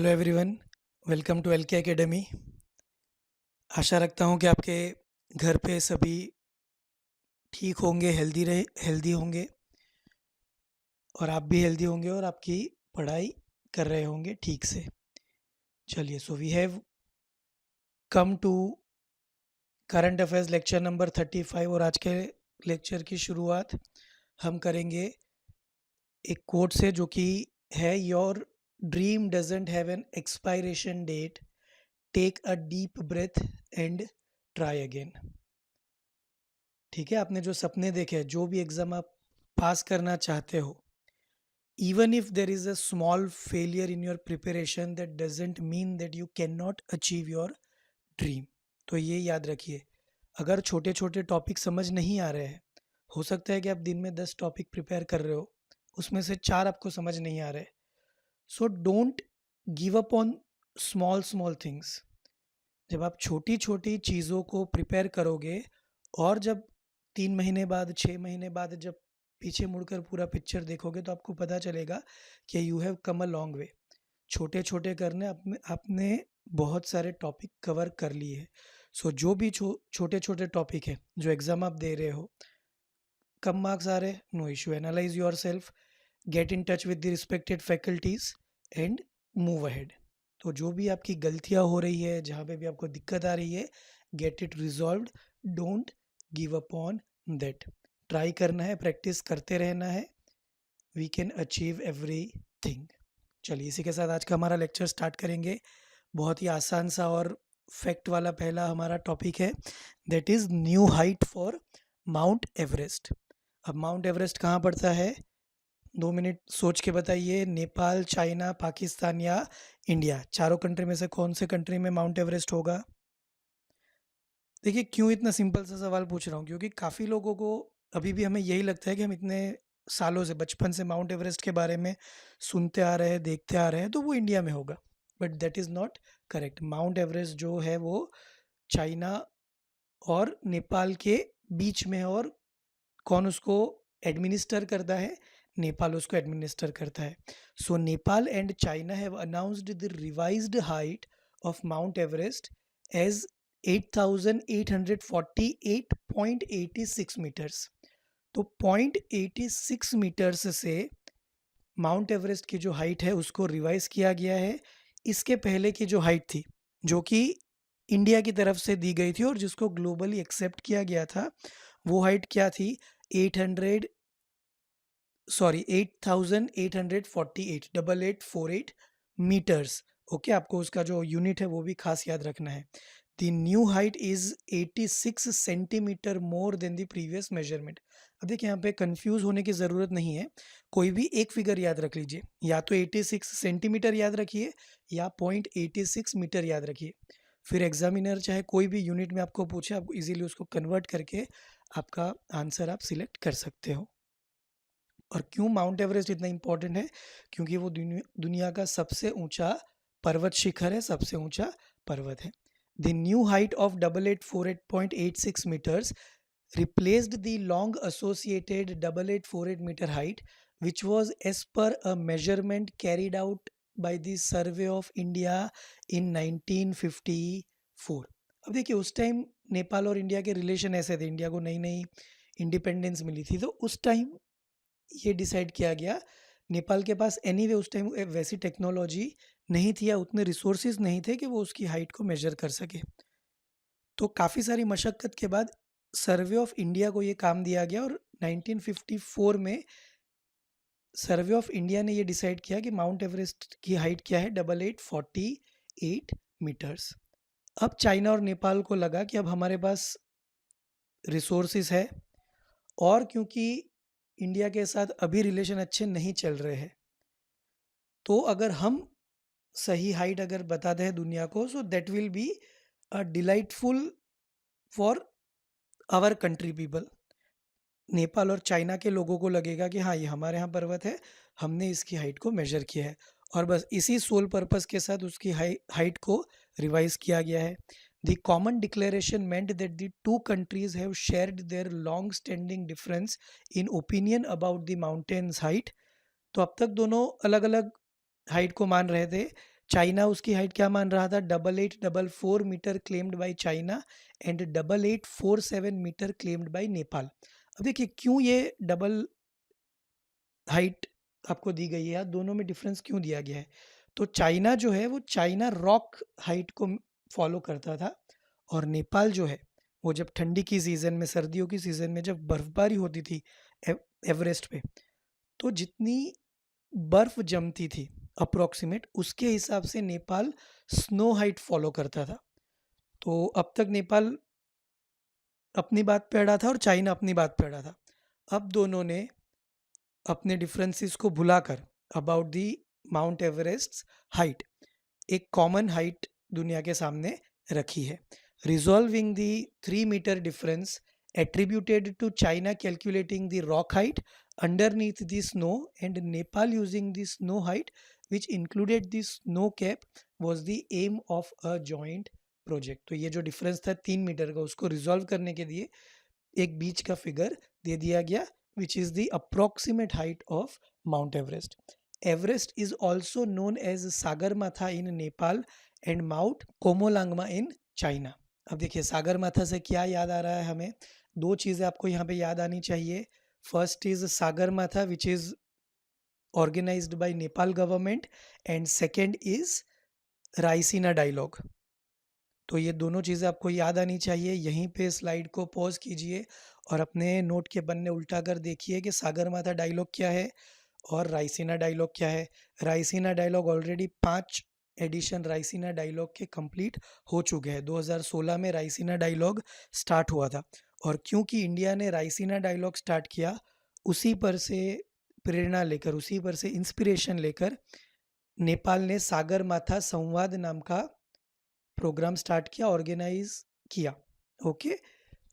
Hello everyone, welcome to LK academy. आशा रखता हूँ कि आपके घर पे सभी ठीक होंगे, हेल्दी होंगे और आप भी हेल्दी होंगे और आपकी पढ़ाई कर रहे होंगे ठीक से। चलिए, so we have come to current affairs lecture number 35 और आज के लेक्चर की शुरुआत हम करेंगे एक कोट से जो कि है, your dream doesn't have an expiration date, take a deep breath and try again. ठीक है, आपने जो सपने देखे, जो भी एग्जाम आप पास करना चाहते हो, even if there is a small failure in your preparation, that doesn't mean that you can not achieve your dream. तो ये याद रखिए, अगर छोटे छोटे टॉपिक समझ नहीं आ रहे हैं, हो सकता है कि आप दिन में 10 टॉपिक प्रिपेयर कर रहे हो, उसमें से 4 आपको समझ नहीं आ रहे। So don't give up on small small things. जब आप छोटी छोटी चीज़ों को प्रिपेयर करोगे और जब 3 महीने बाद, 6 महीने बाद जब पीछे मुड़कर पूरा पिक्चर देखोगे, तो आपको पता चलेगा कि you have come a long way. छोटे छोटे करने आपने आपने बहुत सारे टॉपिक कवर कर लिए हैं। सो जो भी छोटे छोटे टॉपिक है जो एग्ज़ाम आप दे रहे हो, कम मार्क्स आ रहे, no issue, analyse yourself, get in touch with the respected faculties and move ahead. तो जो भी आपकी गलतियां हो रही है, जहाँ पे भी आपको दिक्कत आ रही है, get it resolved, don't give up on that. Try करना है, प्रैक्टिस करते रहना है, we can achieve everything. चलिए, इसी के साथ आज का हमारा लेक्चर स्टार्ट करेंगे। बहुत ही आसान सा और फैक्ट वाला पहला हमारा टॉपिक है, that is new height for mount Everest. अब माउंट एवरेस्ट कहाँ पड़ता है? 2 मिनट सोच के बताइए। नेपाल, चाइना, पाकिस्तान या इंडिया, चारों कंट्री में से कौन से कंट्री में माउंट एवरेस्ट होगा? देखिए, क्यों इतना सिंपल सा सवाल पूछ रहा हूँ, क्योंकि काफ़ी लोगों को अभी भी हमें यही लगता है कि हम इतने सालों से, बचपन से माउंट एवरेस्ट के बारे में सुनते आ रहे हैं, देखते आ रहे हैं, तो वो इंडिया में होगा। But that is not correct. Mount Everest जो है वो चाइना और नेपाल के बीच में है। और कौन उसको एडमिनिस्टर करता है? नेपाल उसको एडमिनिस्टर करता है। So Nepal and China have announced the revised height of Mount Everest as 8,848.86 meters. तो 0.86 मीटर्स से माउंट एवरेस्ट की जो हाइट है उसको रिवाइज किया गया है। इसके पहले की जो हाइट थी, जो कि इंडिया की तरफ से दी गई थी और जिसको ग्लोबली एक्सेप्ट किया गया था, वो हाइट क्या थी? 8,848 मीटर्स। ओके, आपको उसका जो यूनिट है वो भी खास याद रखना है। The new height is 86 centimetre more than the previous measurement. अब देखिए, यहाँ पे कंफ्यूज होने की ज़रूरत नहीं है, कोई भी एक फिगर याद रख लीजिए, या तो 86 सेंटीमीटर याद रखिए या 0.86 मीटर याद रखिए। फिर एग्जामिनर चाहे कोई भी यूनिट में आपको पूछे, आप इजीली उसको कन्वर्ट करके आपका आंसर आप सिलेक्ट कर सकते हो। और क्यों माउंट एवरेस्ट इतना इम्पोर्टेंट है? क्योंकि वो दुनिया का सबसे ऊंचा पर्वत शिखर है, सबसे ऊंचा पर्वत है। The new height of 8848.86 metres replaced the long associated 8848 meter height, which was as per a measurement carried out by the Survey of India in 1954। अब देखिए, उस टाइम नेपाल और इंडिया के रिलेशन ऐसे थे, इंडिया को नई नई इंडिपेंडेंस मिली थी, तो उस टाइम ये डिसाइड किया गया। नेपाल के पास एनीवे उस टाइम वैसी टेक्नोलॉजी नहीं थी या उतने रिसोर्सेज नहीं थे कि वो उसकी हाइट को मेजर कर सके। तो काफ़ी सारी मशक्क़त के बाद सर्वे ऑफ इंडिया को ये काम दिया गया और 1954 में सर्वे ऑफ इंडिया ने ये डिसाइड किया कि माउंट एवरेस्ट की हाइट क्या है? 8848 मीटर्स। अब चाइना और नेपाल को लगा कि अब हमारे पास रिसोर्सेज है, और क्योंकि इंडिया के साथ अभी रिलेशन अच्छे नहीं चल रहे हैं, तो अगर हम सही हाइट अगर बताते हैं दुनिया को, so that will be a delightful for our country people. Nepal और चाइना के लोगों को लगेगा कि हाँ, ये हमारे यहाँ पर्वत है, हमने इसकी हाइट को मेजर किया है, और बस इसी सोल पर्पस के साथ उसकी हाइट को रिवाइज किया गया है। The common declaration meant that the two countries have shared their long standing difference in opinion about the mountain's height. तो अब तक दोनों अलग अलग हाइट को मान रहे थे, चाइना उसकी हाइट क्या मान रहा था, 8844 metre claimed by China and 8847 metre claimed by Nepal. अब देखिए क्यों ये डबल हाइट आपको दी गई है, या दोनों में डिफरेंस क्यों दिया गया है। तो चाइना जो है वो चाइना रॉक हाइट को फॉलो करता था, और नेपाल जो है वो जब ठंडी की सीज़न में, सर्दियों की सीज़न में जब बर्फबारी होती थी एवरेस्ट पे, तो जितनी बर्फ जमती थी अप्रोक्सीमेट, उसके हिसाब से नेपाल स्नो हाइट फॉलो करता था। तो अब तक नेपाल अपनी बात पे अड़ा था और चाइना अपनी बात पे अड़ा था। अब दोनों ने अपने डिफरेंसेस को भुलाकर about the Mount Everest height एक कॉमन हाइट दुनिया के सामने रखी है। Resolving the 3 metre difference attributed to China calculating the rock height underneath the snow and Nepal using the snow height which included the snow cap was the aim of a joint project। तो ये जो difference था 3 metre का, उसको resolve करने के लिए एक बीच का फिगर दे दिया गया which is the approximate height of Mount Everest। Everest is also known as Sagarmatha in Nepal and Mount Komolangma in China। अब देखिए सागरमाथा से क्या याद आ रहा है हमें, दो चीज़ें आपको यहाँ पे याद आनी चाहिए। First is Sagarmatha which is organised by Nepal government, and second is Raisina dialogue. तो ये दोनों चीज़ें आपको याद आनी चाहिए। यहीं पे स्लाइड को पॉज कीजिए और अपने नोट के पन्ने उल्टा कर देखिए कि सागरमाथा डायलॉग क्या है और रायसीना डायलॉग क्या है। Raisina dialogue already 5 edition Raisina dialogue के कंप्लीट हो चुके हैं। 2016 में रायसीना डायलॉग स्टार्ट हुआ था, और क्योंकि इंडिया ने रायसीना डायलॉग स्टार्ट किया, उसी पर से प्रेरणा लेकर, उसी पर से इंस्पिरेशन लेकर नेपाल ने सागरमाथा संवाद नाम का प्रोग्राम स्टार्ट किया, ऑर्गेनाइज किया। ओके,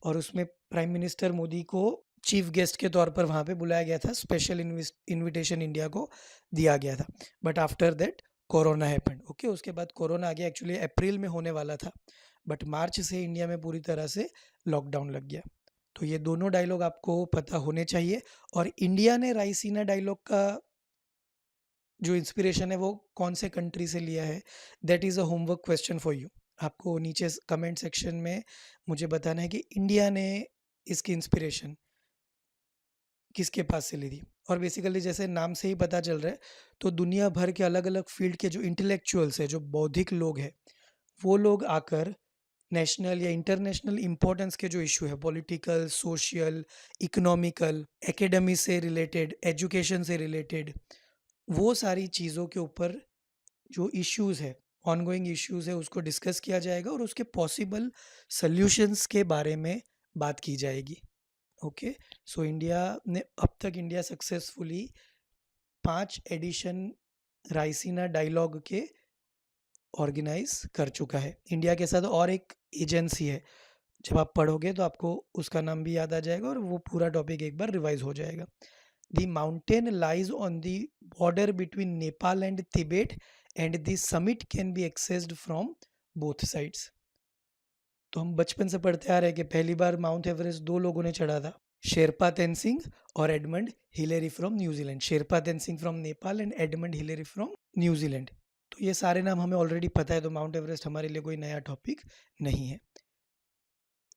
और उसमें प्राइम मिनिस्टर मोदी को चीफ गेस्ट के तौर पर वहाँ पे बुलाया गया था, स्पेशल इनविटेशन इंडिया को दिया गया था। But after that corona happened. Okay, उसके बाद कोरोना आ गया। एक्चुअली अप्रैल में होने वाला था, बट मार्च से इंडिया में पूरी तरह से लॉकडाउन लग गया। तो ये दोनों डायलॉग आपको पता होने चाहिए। और इंडिया ने रायसीना डायलॉग का जो इंस्पिरेशन है वो कौन से कंट्री से लिया है, that is a homework question for you. आपको नीचे कमेंट सेक्शन में मुझे बताना है कि इंडिया ने इसकी इंस्पिरेशन किसके पास से ली थी। और बेसिकली जैसे नाम से ही पता चल रहा है, तो दुनिया भर के अलग अलग फील्ड के जो इंटेलेक्चुअल्स है, जो बौद्धिक लोग हैं, वो लोग आकर नेशनल या इंटरनेशनल इम्पोर्टेंस के जो इशू है, पॉलिटिकल, सोशल, इकोनॉमिकल, एकेडमी से रिलेटेड, एजुकेशन से रिलेटेड, वो सारी चीज़ों के ऊपर जो इश्यूज़ है, ऑनगोइंग इश्यूज़ है, उसको डिस्कस किया जाएगा और उसके पॉसिबल सॉल्यूशंस के बारे में बात की जाएगी। ओके, सो इंडिया ने अब तक सक्सेसफुली 5 एडिशन रायसीना डायलॉग के ऑर्गेनाइज कर चुका है। इंडिया के साथ और एक एजेंसी है, जब आप पढ़ोगे तो आपको उसका नाम भी याद आ जाएगा और वो पूरा टॉपिक एक बार रिवाइज हो जाएगा। The mountain lies on the border between Nepal and Tibet and the summit can be accessed from both sides। तो हम बचपन से पढ़ते आ रहे हैं कि पहली बार माउंट एवरेस्ट 2 लोगों ने चढ़ा था, शेरपा तेनसिंग और Edmund Hillary from New Zealand. Sherpa Tenzing from Nepal and Edmund Hillary from New Zealand. तो ये सारे नाम हमें ऑलरेडी पता है, तो माउंट एवरेस्ट हमारे लिए कोई नया टॉपिक नहीं है।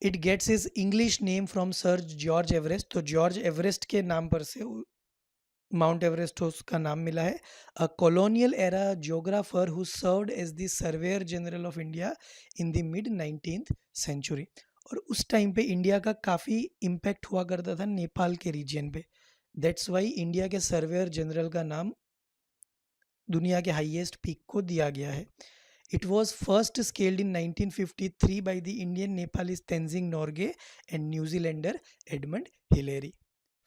It gets its English name from sir George Everest. तो जॉर्ज एवरेस्ट के नाम पर से माउंट एवरेस्ट उसका नाम मिला है। A colonial era geographer who served as the surveyor general of India in the mid 19th century. और उस टाइम पे इंडिया का काफ़ी इम्पैक्ट हुआ करता था नेपाल के रीजन पे। दैट्स वाई इंडिया के सर्वेयर जनरल का नाम दुनिया के हाईएस्ट पीक को दिया गया है। It was first scaled in 1953 by the Indian Nepalese Tenzing Norgay and New Zealander Edmund Hillary.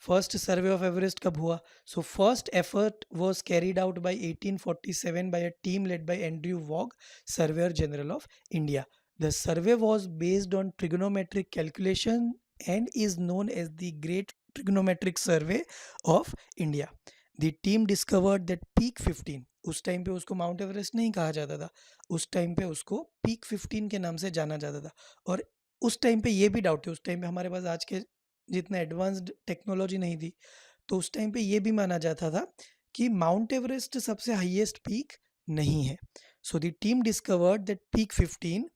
First survey of Everest कब हुआ? So first effort was carried out by 1847 by a team led by Andrew Waugh, surveyor general of India. The survey was based on trigonometric calculation and is known as the Great Trigonometric Survey of India. The team discovered that peak 15, उस time पे उसको mount Everest नहीं कहा जाता था, उस time पे उसको पीक 15 के नाम से जाना जाता था। और उस टाइम पे ये भी डाउट है, उस टाइम पे हमारे पास आज के जितना एडवांस्ड टेक्नोलॉजी नहीं थी, तो उस टाइम पे ये भी माना जाता था कि माउंट एवरेस्ट सबसे हाईएस्ट पीक नहीं है। So the team discovered that Peak 15,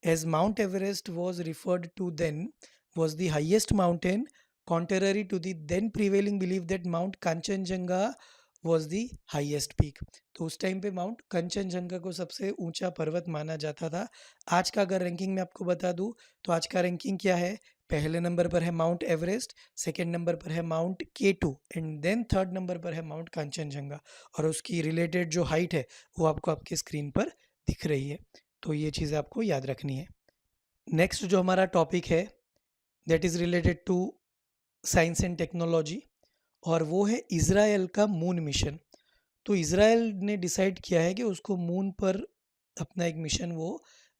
as Mount Everest was referred to then, was the highest mountain, contrary to the then prevailing belief that Mount Kanchenjunga was the highest peak. तो उस time पे mount Kanchenjunga को सबसे ऊंचा पर्वत माना जाता था. आज का अगर रैंकिंग में आपको बता दूं तो आज का रैंकिंग क्या है? पहले नंबर पर है माउंट एवरेस्ट, सेकंड नंबर पर है Mount K2 and then third number पर है माउंट कंचनजंगा. और उसकी रिलेटेड जो हाइट है वो आपको आपके स्क्रीन पर दिख रही है. तो ये चीज़ें आपको याद रखनी है. नेक्स्ट जो हमारा टॉपिक है that is related to science and technology, और वो है इज़राइल का मून मिशन. तो इज़राइल ने डिसाइड किया है कि उसको मून पर अपना एक मिशन वो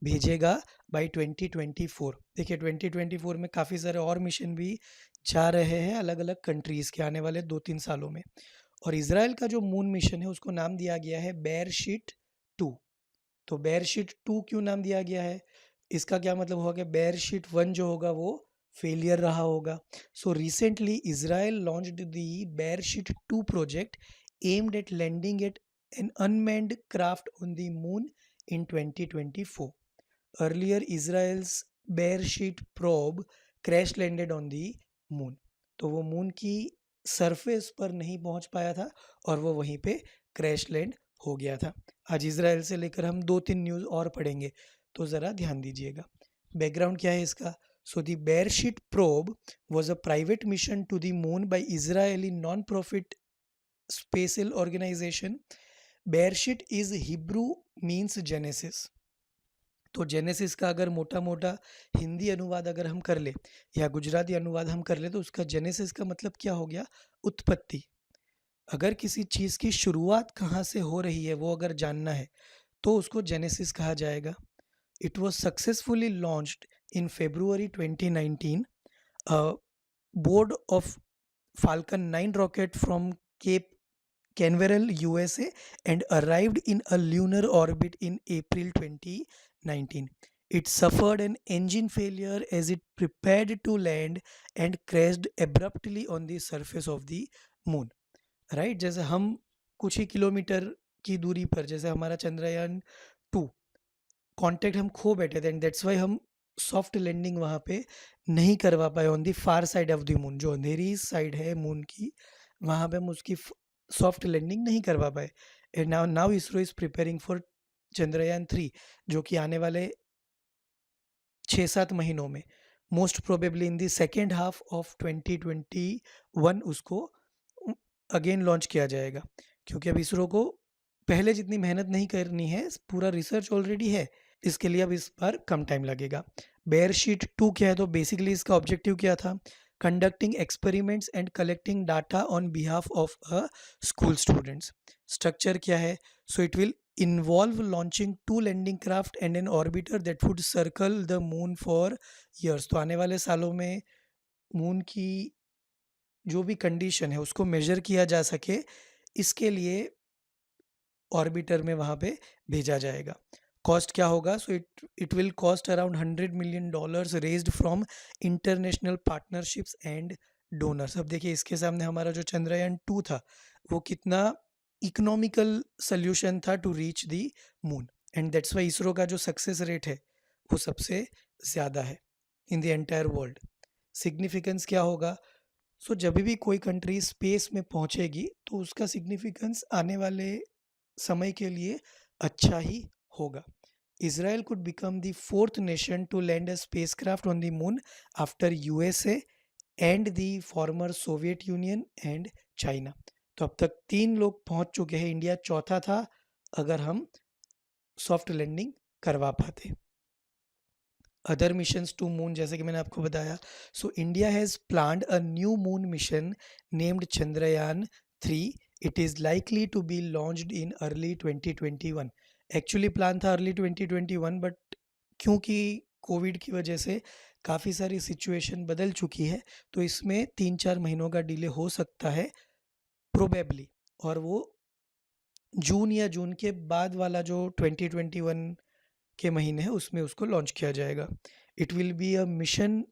भेजेगा बाय 2024. देखिए 2024 में काफ़ी सारे और मिशन भी जा रहे हैं अलग अलग कंट्रीज़ के आने वाले 2-3 सालों में. और इज़राइल का जो मून मिशन है उसको नाम दिया गया है बेयरशीट 2. तो बेयरशीट 2 क्यों नाम दिया गया है? इसका क्या मतलब होगा कि बेयरशीट 1 जो होगा वो फेलियर रहा होगा. So recently Israel launched the Beresheet 2 project aimed at landing at an unmanned craft on the moon in 2024. Earlier, Israel's Beresheet probe crash landed on the moon. तो वो मून की सरफेस पर नहीं पहुंच पाया था और वो वहीं पे क्रैश लैंड हो गया था. आज इजराइल से लेकर हम 2-3 न्यूज़ और पढ़ेंगे तो ज़रा ध्यान दीजिएगा. बैकग्राउंड क्या है इसका? So the Beresheet probe was a private mission to the moon by Israeli non-profit spatial organization. Beresheet is Hebrew means Genesis. तो जेनेसिस का अगर मोटा मोटा हिंदी अनुवाद अगर हम कर ले या गुजराती अनुवाद हम कर ले तो उसका जेनेसिस का मतलब क्या हो गया? उत्पत्ति. अगर किसी चीज़ की शुरुआत कहाँ से हो रही है वो अगर जानना है तो उसको जेनेसिस कहा जाएगा. It was successfully launched in February 2019. Board of Falcon 9 rocket from Cape Canaveral, USA, and arrived in a lunar orbit in April 2019. It suffered an engine failure as it prepared to land and crashed abruptly on the surface of the moon. Right जैसे हम कुछ ही kilometre की दूरी पर, जैसे हमारा Chandrayaan 2 contact हम खो बैठे थे एंड दैट्स वाई हम सॉफ्ट लैंडिंग वहाँ पे नहीं करवा पाए on the far side of the moon. जो अंधेरी साइड है मून की वहाँ पे हम उसकी सॉफ्ट लैंडिंग नहीं करवा पाए. And now ISRO is preparing for Chandrayaan 3 जो कि आने वाले 6-7 महीनों में most probably in the second half of 2021 उसको अगेन लॉन्च किया जाएगा. क्योंकि अब इसरो को पहले जितनी मेहनत नहीं करनी है, पूरा रिसर्च ऑलरेडी है, इसके लिए अब इस बार कम टाइम लगेगा. बेयरशीट 2 क्या है? तो बेसिकली इसका ऑब्जेक्टिव क्या था? Conducting experiments and collecting data on behalf of a school students. Structure क्या है? So it will involve launching 2 landing craft and an orbiter that would circle the moon for years. तो आने वाले सालों में मून की जो भी कंडीशन है उसको मेजर किया जा सके, इसके लिए ऑर्बिटर में वहाँ पे भेजा जाएगा. कॉस्ट क्या होगा? सो it will cost around $100 million raised from international partnerships and donors. अब देखिए इसके सामने हमारा जो चंद्रयान 2 था वो कितना इकोनॉमिकल सल्यूशन था to reach the moon. And that's why ISRO का जो सक्सेस रेट है वो सबसे ज़्यादा है in the entire world. Significance क्या होगा? सो जब भी कोई कंट्री स्पेस में पहुंचेगी तो उसका सिग्निफिकेंस आने वाले समय के लिए अच्छा ही होगा. Israel could become the fourth nation to land a spacecraft on the moon after USA and the former Soviet Union and China. तो अब तक 3 लोग पहुंच चुके हैं, इंडिया चौथा था अगर हम सॉफ्ट लैंडिंग करवा पाते. अदर मिशंस टू मून जैसे कि मैंने आपको बताया. So India has planned a new moon mission named Chandrayaan 3. It is likely to be launched in early 2021. Actually plan था अर्ली 2021 बट क्योंकि कोविड की वजह से काफ़ी सारी सिचुएशन बदल चुकी है तो इसमें 3-4 महीनों का डिले हो सकता है प्रोबेबली. और वो जून या जून के बाद वाला जो 2021 के महीने हैं उसमें उसको लॉन्च किया जाएगा. It will be a mission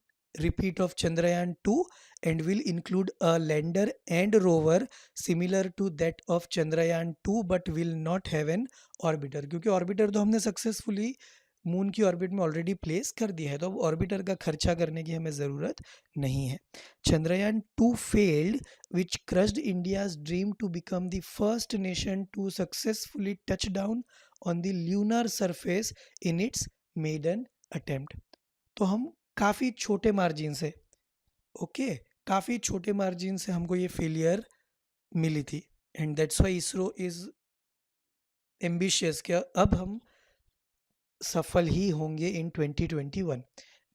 repeat of Chandrayaan 2 and will include a lander and rover similar to that of Chandrayaan 2 but will not have an orbiter, क्योंकि ऑर्बिटर तो हमने सक्सेसफुली मून की ऑर्बिट में already place कर दिया है, तो अब ऑर्बिटर का खर्चा करने की हमें ज़रूरत नहीं है. Chandrayaan 2 failed, which crushed India's dream to become the first nation to successfully touch down on the lunar surface in its maiden attempt. तो हम काफ़ी छोटे मार्जिन से, ओके, काफ़ी छोटे मार्जिन से हमको ये फेलियर मिली थी. And that's why ISRO is ambitious कि अब हम सफल ही होंगे इन 2021.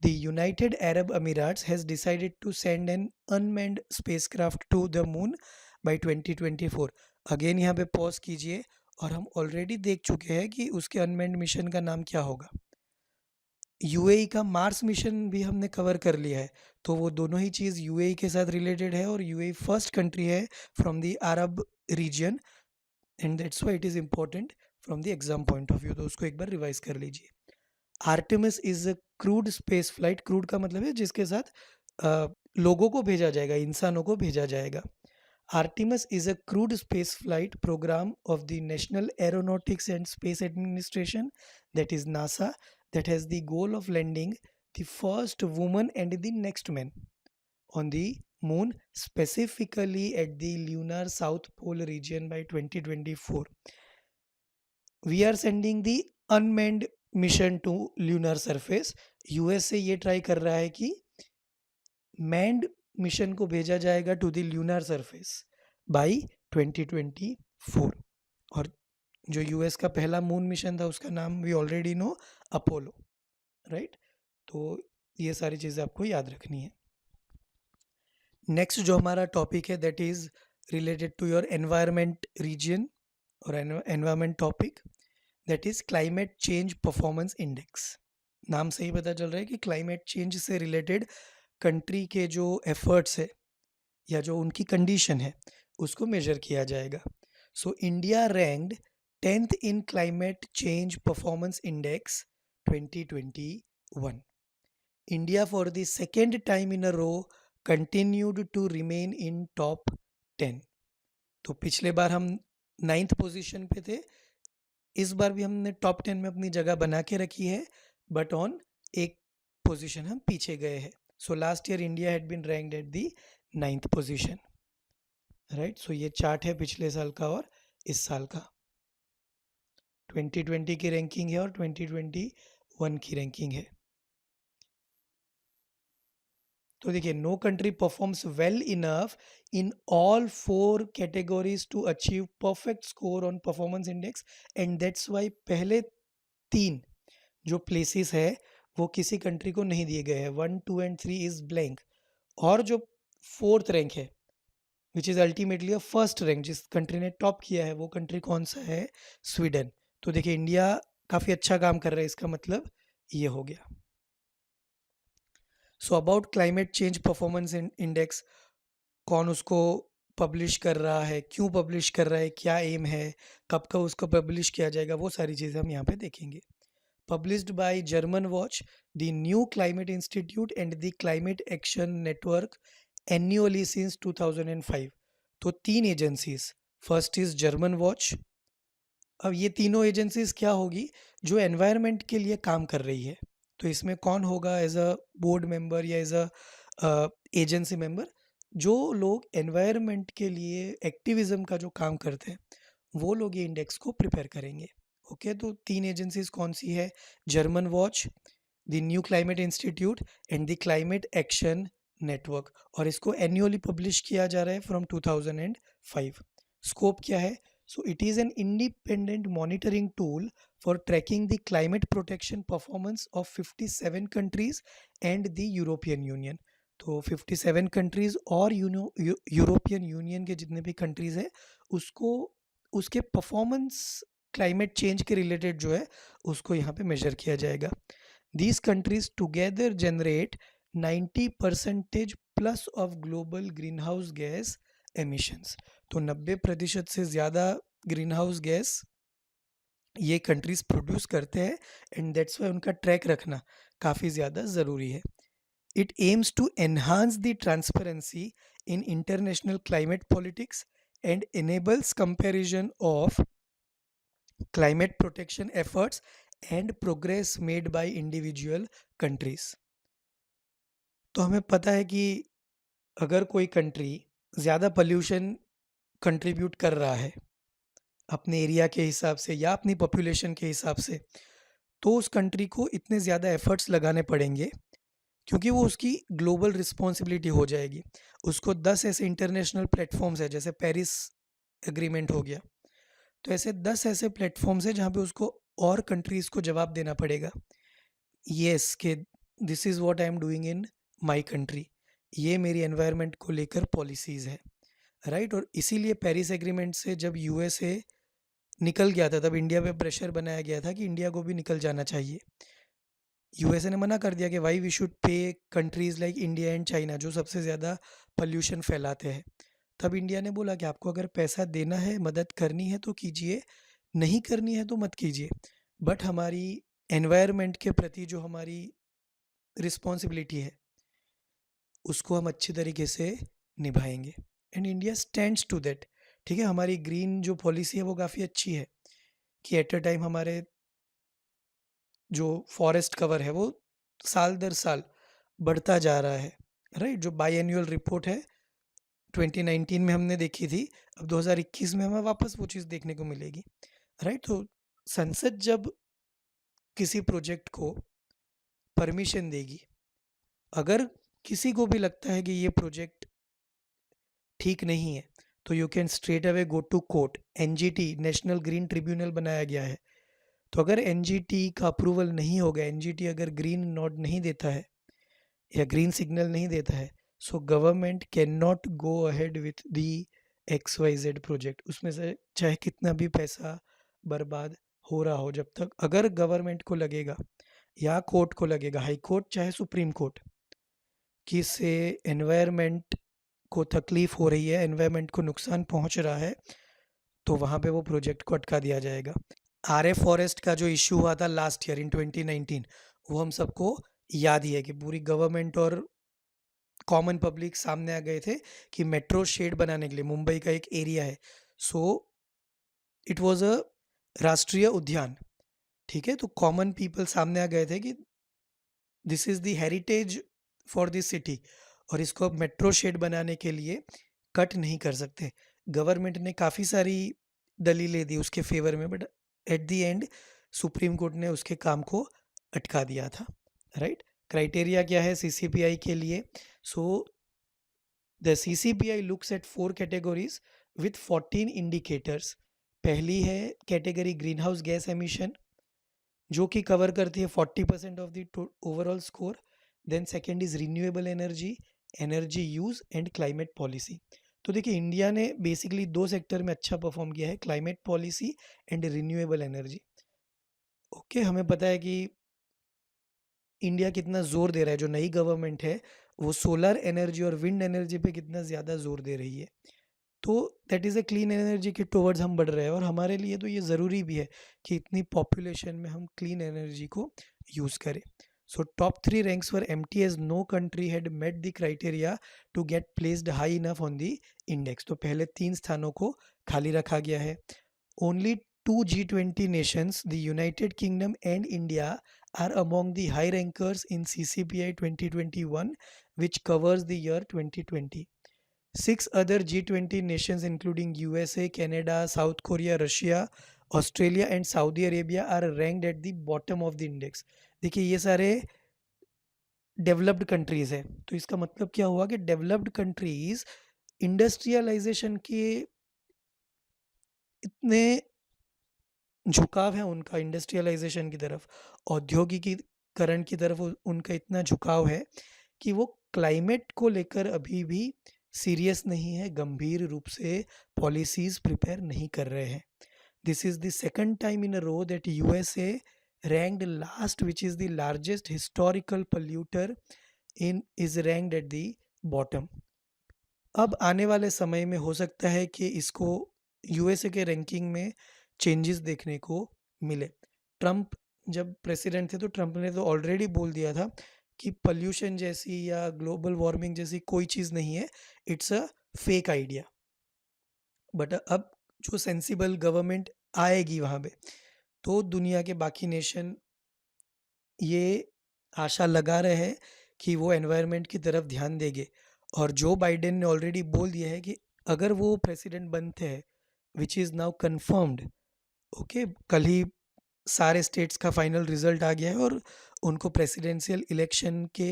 The United Arab Emirates has decided to send an unmanned spacecraft to the moon by 2024. Again यहाँ पे पॉज कीजिए, और हम ऑलरेडी देख चुके हैं कि उसके अनमैन्ड मिशन का नाम क्या होगा. यूएई का मार्स मिशन भी हमने कवर कर लिया है, तो वो दोनों ही चीज़ यूएई के साथ रिलेटेड है, और यूएई फर्स्ट कंट्री है from the Arab region, and that's why it is important from the exam point of view. तो उसको एक बार रिवाइज कर लीजिए. Artemis is a crewed space flight. Crewed का मतलब है जिसके साथ लोगों को भेजा जाएगा, इंसानों को भेजा जाएगा. Artemis is a crewed space flight programme of the National Aeronautics and Space Administration, that is NASA, that has the goal of landing the first woman and the next man on the moon, specifically at the lunar south pole region by 2024. We are sending the unmanned mission to lunar surface. US से ये try कर रहा है कि mind mission को भेजा जाएगा to the lunar surface by 2024. और जो यूएस का पहला मून मिशन था उसका नाम we already know, Apollo, right. तो ये सारी चीज़ें आपको याद रखनी है. नेक्स्ट जो हमारा टॉपिक है that is related to your environment region और environment topic, that is climate change performance index. नाम से ही पता चल रहा है कि क्लाइमेट चेंज से रिलेटेड कंट्री के जो एफर्ट्स है या जो उनकी कंडीशन है उसको मेजर किया जाएगा. So India ranked 10th in Climate Change Performance Index 2021. India for the second time in a row continued to remain in top 10. तो पिछले बार हम 9th पोजीशन पे थे, इस बार भी हमने टॉप 10 में अपनी जगह बना के रखी है, बट ऑन एक पोजीशन हम पीछे गए हैं. So last year India had been ranked at the 9th position, right. So ये चार्ट है पिछले साल का और इस साल का. 2020 की रैंकिंग है और 2021 की रैंकिंग है. तो देखिए, no country performs well enough in all 4 categories to achieve perfect score on performance index, and that's why पहले 3 जो प्लेसेस है वो किसी कंट्री को नहीं दिए गए हैं. 1, 2 एंड 3 इज ब्लैंक. और जो 4th रैंक है which is ultimately a first rank, जिस कंट्री ने टॉप किया है वो कंट्री कौन सा है? स्वीडन. तो देखिए इंडिया काफ़ी अच्छा काम कर रहा है, इसका मतलब ये हो गया. So about climate change performance index, कौन उसको पब्लिश कर रहा है, क्यों पब्लिश कर रहा है, क्या एम है, कब का उसको पब्लिश किया जाएगा, वो सारी चीज़ें हम यहाँ पे देखेंगे. Published by German Watch, the New Climate Institute and the Climate Action Network annually since 2005. तो 3 agencies, first is German watch. अब ये तीनों एजेंसीज क्या होगी? जो एनवायरनमेंट के लिए काम कर रही है. तो इसमें कौन होगा एज अ बोर्ड मेंबर या एज अ एजेंसी मेंबर? जो लोग एनवायरनमेंट के लिए एक्टिविज्म का जो काम करते हैं वो लोग ये इंडेक्स को प्रिपेयर करेंगे. ओके, तो 3 एजेंसीज कौन सी है? German watch, the new climate institute and the climate action network. और इसको एनुअली पब्लिश किया जा रहा है फ्रॉम 2005. स्कोप क्या है? So it is an independent monitoring tool for tracking the climate protection performance of 57 countries and the European union. तो 57 countries और यूरोपियन यूनियन के जितने भी कंट्रीज है उसको उसके परफॉर्मेंस क्लाइमेट चेंज के रिलेटेड जो है उसको यहाँ पे मेजर किया जाएगा. These countries together generate 90% plus of global green house gas emissions. तो 90% से ज़्यादा ग्रीन हाउस गैस ये कंट्रीज प्रोड्यूस करते हैं, एंड दैट्स वाई उनका ट्रैक रखना काफ़ी ज़्यादा ज़रूरी है. It aims to enhance the transparency in international climate politics and enables comparison of climate protection efforts and progress made by individual countries. तो हमें पता है कि अगर कोई कंट्री ज़्यादा पोल्यूशन कंट्रीब्यूट कर रहा है अपने एरिया के हिसाब से या अपनी पॉपुलेशन के हिसाब से, तो उस कंट्री को इतने ज़्यादा एफर्ट्स लगाने पड़ेंगे क्योंकि वो उसकी ग्लोबल रिस्पॉन्सिबिलिटी हो जाएगी। उसको 10 ऐसे इंटरनेशनल प्लेटफॉर्म्स है, जैसे पेरिस एग्रीमेंट हो गया, तो ऐसे 10 ऐसे प्लेटफॉर्म्स है जहाँ पे उसको और कंट्रीज़ को जवाब देना पड़ेगा, यस कि this is what I am doing in my country, ये मेरी एनवायरनमेंट को लेकर पॉलिसीज़ है, राइट। और इसीलिए पेरिस एग्रीमेंट से जब यूएसए निकल गया था, तब इंडिया पे प्रेशर बनाया गया था कि इंडिया को भी निकल जाना चाहिए। यूएसए ने मना कर दिया कि why we should pay countries like India and China, जो सबसे ज़्यादा पोल्यूशन फैलाते हैं। तब इंडिया ने बोला कि आपको अगर पैसा देना है, मदद करनी है तो कीजिए, नहीं करनी है तो मत कीजिए, बट हमारी एनवायरनमेंट के प्रति जो हमारी रिस्पॉन्सिबिलिटी है उसको हम अच्छी तरीके से निभाएंगे, and India stands to that. ठीक है, हमारी ग्रीन जो पॉलिसी है वो काफ़ी अच्छी है कि एट अ टाइम हमारे जो फॉरेस्ट कवर है वो साल दर साल बढ़ता जा रहा है, राइट। जो बाई एनुअल रिपोर्ट है 2019 में हमने देखी थी, अब 2021 में हमें वापस वो चीज़ देखने को मिलेगी, राइट। तो संसद जब किसी प्रोजेक्ट को परमिशन देगी, अगर किसी को भी लगता है कि ये प्रोजेक्ट ठीक नहीं है, तो you can straight away go to court. NGT, National Green Tribunal बनाया गया है, तो अगर एनजीटी का अप्रूवल नहीं होगा, एनजीटी अगर ग्रीन नोट नहीं देता है या ग्रीन सिग्नल नहीं देता है, so government can not go ahead with the XYZ project. उसमें से चाहे कितना भी पैसा बर्बाद हो रहा हो, जब तक अगर गवर्नमेंट को लगेगा या कोर्ट को लगेगा, हाई कोर्ट चाहे सुप्रीम कोर्ट, कि इससे एनवायरनमेंट को तकलीफ हो रही है, एनवायरनमेंट को नुकसान पहुंच रहा है, तो वहाँ पे वो प्रोजेक्ट को अटका दिया जाएगा। आरए फॉरेस्ट का जो इशू हुआ था लास्ट ईयर इन 2019, वो हम सबको याद ही है कि पूरी गवर्नमेंट और कॉमन पब्लिक सामने आ गए थे कि मेट्रो शेड बनाने के लिए मुंबई का एक एरिया है, सो इट वाज अ राष्ट्रीय उद्यान, ठीक है। तो कॉमन पीपल सामने आ गए थे कि this is the heritage for this city, और इसको अब मेट्रो शेड बनाने के लिए कट नहीं कर सकते। गवर्नमेंट ने काफ़ी सारी दलीलें दी उसके फेवर में, but at the end supreme court ने उसके काम को अटका दिया था, राइट। क्राइटेरिया क्या है सीसीपीआई के लिए? So the CCPI looks at 4 categories with 14 indicators. पहली है category greenhouse gas emission, जो कि कवर करती है 40% of the overall score. Then second is renewable energy, energy use and climate policy. तो देखिए इंडिया ने बेसिकली 2 सेक्टर में अच्छा परफॉर्म किया है, climate policy and renewable energy. Okay, हमें पता है कि इंडिया कितना ज़ोर दे रहा है, जो नई गवर्नमेंट है वो सोलर एनर्जी और विंड एनर्जी पे कितना ज़्यादा ज़ोर दे रही है। तो that is a clean energy के टुवर्ड्स हम बढ़ रहे हैं, और हमारे लिए तो ये ज़रूरी भी है कि इतनी पॉपुलेशन में हम क्लीन एनर्जी को यूज़ करें। So top 3 ranks for empty as no country had met the criteria to get placed high enough on the index. तो पहले 3 स्थानों को खाली रखा गया है। Only 2 G20 nations, the United Kingdom and India, are among the high rankers in CCPI 2021, which covers the year 2020. 6 other G20 nations, including USA, Canada, South Korea, Russia, Australia, and Saudi Arabia, are ranked at the bottom of the index. देखिए ये सारे developed countries हैं, तो इसका मतलब क्या हुआ कि डेवलप्ड कंट्रीज़ इंडस्ट्रियलाइजेशन के इतने झुकाव है उनका इंडस्ट्रियलाइजेशन की तरफ, औद्योगिकीकरण की तरफ उनका इतना झुकाव है कि वो क्लाइमेट को लेकर अभी भी सीरियस नहीं है, गंभीर रूप से पॉलिसीज़ प्रिपेयर नहीं कर रहे हैं। This is the second time in a row that USA ranked last, which is the largest historical polluter in is ranked at the bottom. अब आने वाले समय में हो सकता है कि इसको यूएसए के रैंकिंग में चेंजेस देखने को मिले। ट्रंप जब प्रेसिडेंट थे तो ट्रंप ने तो ऑलरेडी बोल दिया था कि पोल्यूशन जैसी या ग्लोबल वार्मिंग जैसी कोई चीज़ नहीं है, it's a fake idea. But अब जो सेंसिबल गवर्नमेंट आएगी वहाँ पे, तो दुनिया के बाकी नेशन ये आशा लगा रहे हैं कि वो एनवायरनमेंट की तरफ ध्यान देंगे। और जो बाइडेन ने ऑलरेडी बोल दिया है कि अगर वो प्रेसिडेंट बनते हैं, which is now confirmed, okay, कल ही सारे स्टेट्स का फाइनल रिजल्ट आ गया है और उनको प्रेसिडेंशियल इलेक्शन के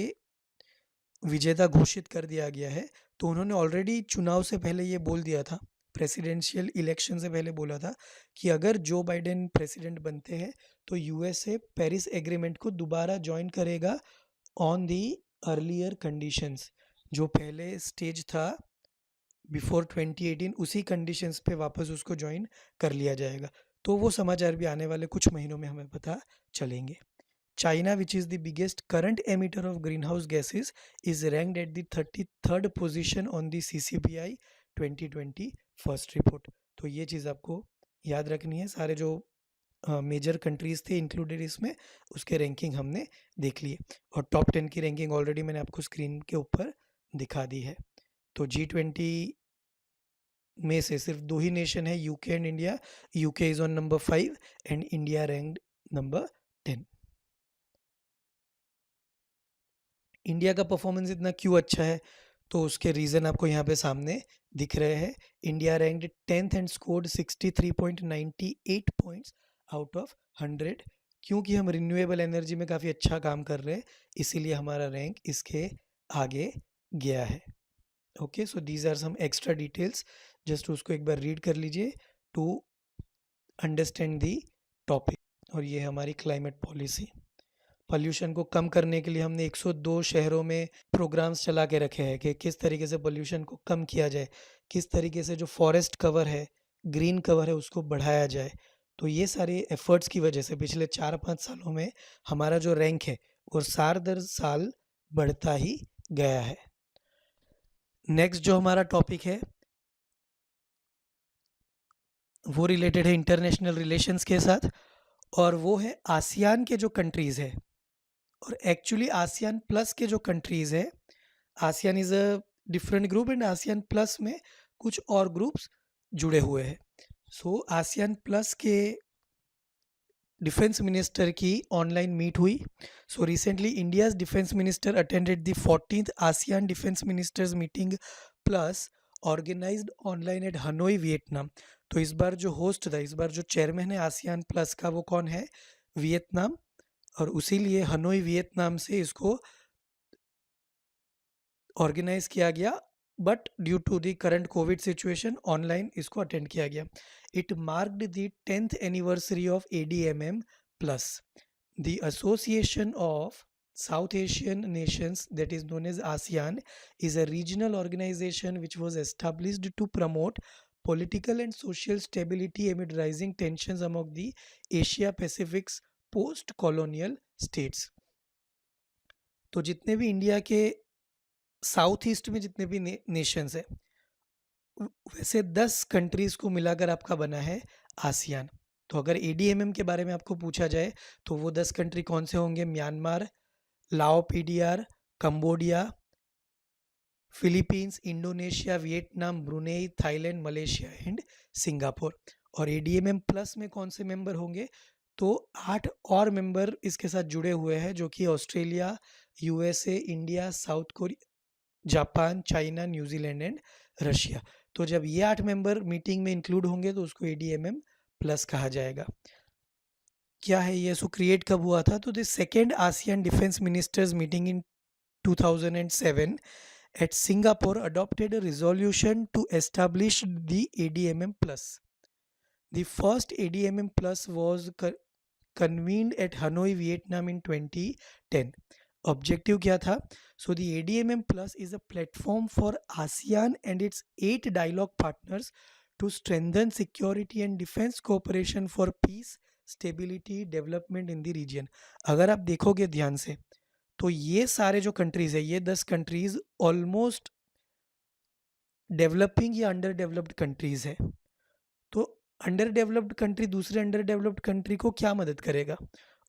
विजेता घोषित कर दिया गया है। तो उन्होंने ऑलरेडी चुनाव से पहले ये बोल दिया था, प्रेसिडेंशियल इलेक्शन से पहले बोला था कि अगर जो बाइडेन प्रेसिडेंट बनते हैं तो यूएसए पेरिस एग्रीमेंट को दोबारा ज्वाइन करेगा ऑन दी अर्लियर कंडीशंस। जो पहले स्टेज था बिफोर 2018, उसी कंडीशंस पे वापस उसको ज्वाइन कर लिया जाएगा। तो वो समाचार भी आने वाले कुछ महीनों में हमें पता चलेंगे। China, which is the biggest current emitter of greenhouse gases, is ranked at the 33rd position on the CCBI 2020 first report. तो ये चीज़ आपको याद रखनी है। सारे जो मेजर कंट्रीज थे इंक्लूडेड इसमें, उसके रैंकिंग हमने देख लिए और टॉप 10 की रैंकिंग ऑलरेडी मैंने आपको स्क्रीन के ऊपर दिखा दी है। तो G20 में से सिर्फ दो ही नेशन है, UK and India. UK is on number 5 and India ranked number 10। India का परफॉर्मेंस इतना क्यों अच्छा है, तो उसके रीज़न आपको यहाँ पे सामने दिख रहे हैं। India ranked 10th and scored 63.98 points out of 100, क्योंकि हम रिन्यूएबल एनर्जी में काफ़ी अच्छा काम कर रहे हैं, इसीलिए हमारा रैंक इसके आगे गया है। Okay, so these are some extra details, just उसको एक बार रीड कर लीजिए टू अंडरस्टैंड दी टॉपिक। और ये हमारी क्लाइमेट पॉलिसी। पोल्यूशन को कम करने के लिए हमने 102 शहरों में प्रोग्राम्स चला के रखे हैं कि किस तरीके से पोल्यूशन को कम किया जाए, किस तरीके से जो फॉरेस्ट कवर है, ग्रीन कवर है, उसको बढ़ाया जाए। तो ये सारे एफर्ट्स की वजह से पिछले 4-5 सालों में हमारा जो रैंक है वो साल दर साल बढ़ता ही गया है। नेक्स्ट जो हमारा टॉपिक है वो रिलेटेड है इंटरनेशनल रिलेशंस के साथ, और वो है आसियान के जो कंट्रीज़ है, और एक्चुअली आसियान प्लस के जो कंट्रीज़ है, ASEAN is a different group and ASEAN plus में कुछ और ग्रुप्स जुड़े हुए हैं। सो आसियान प्लस के डिफेंस मिनिस्टर की ऑनलाइन मीट हुई। So recently India's defence minister attended the 14th ASEAN defence ministers meeting plus organised online at Hanoi Vietnam. तो इस बार जो होस्ट था, इस बार जो चेयरमैन है आसियान प्लस का, वो कौन है? वियतनाम। और उसी लिए हनोई वियतनाम से इसको ऑर्गेनाइज किया गया, but due to the current covid situation online इसको अटेंड किया गया। It marked the 10th anniversary of ADMM plus, the association of South Asian nations, that is known as ASEAN, is a regional organization which was established to promote political and social stability amid rising tensions among the Asia Pacific's post-colonial states। तो जितने भी India के south east में जितने भी Nations है, वैसे 10 countries को मिलाकर आपका बना है आसियान। तो अगर ADMM के बारे में आपको पूछा जाए तो वो 10 कंट्री कौन से होंगे? म्यांमार, लाओ PDR, Cambodia, Philippines, Indonesia, Vietnam, Brunei, Thailand, Malaysia and Singapore. और ADMM प्लस में कौन से मेंबर होंगे? तो 8 और मेंबर इसके साथ जुड़े हुए हैं, जो कि Australia, USA, India, south Korea, Japan, China, New Zealand and Russia. तो जब ये 8 मेंबर मीटिंग में इंक्लूड होंगे तो उसको ADMM प्लस कहा जाएगा। क्या है ये? सो क्रिएट कब हुआ था? तो the second ASEAN defence ministers meeting in 2007 at Singapore adopted a resolution to establish the ADMM plus. The first ADMM plus was convened at Hanoi, Vietnam in 2010. Objective क्या था? So the ADMM plus is a platform for ASEAN and its 8 dialogue partners to strengthen security and defense cooperation for peace, stability, development in the region। अगर आप देखोगे ध्यान से तो ये सारे जो कंट्रीज है, ये 10 कंट्रीज ऑलमोस्ट डेवलपिंग या अंडर डेवलप्ड कंट्रीज है। तो अंडर डेवलप्ड कंट्री दूसरे अंडर डेवलप्ड कंट्री को क्या मदद करेगा?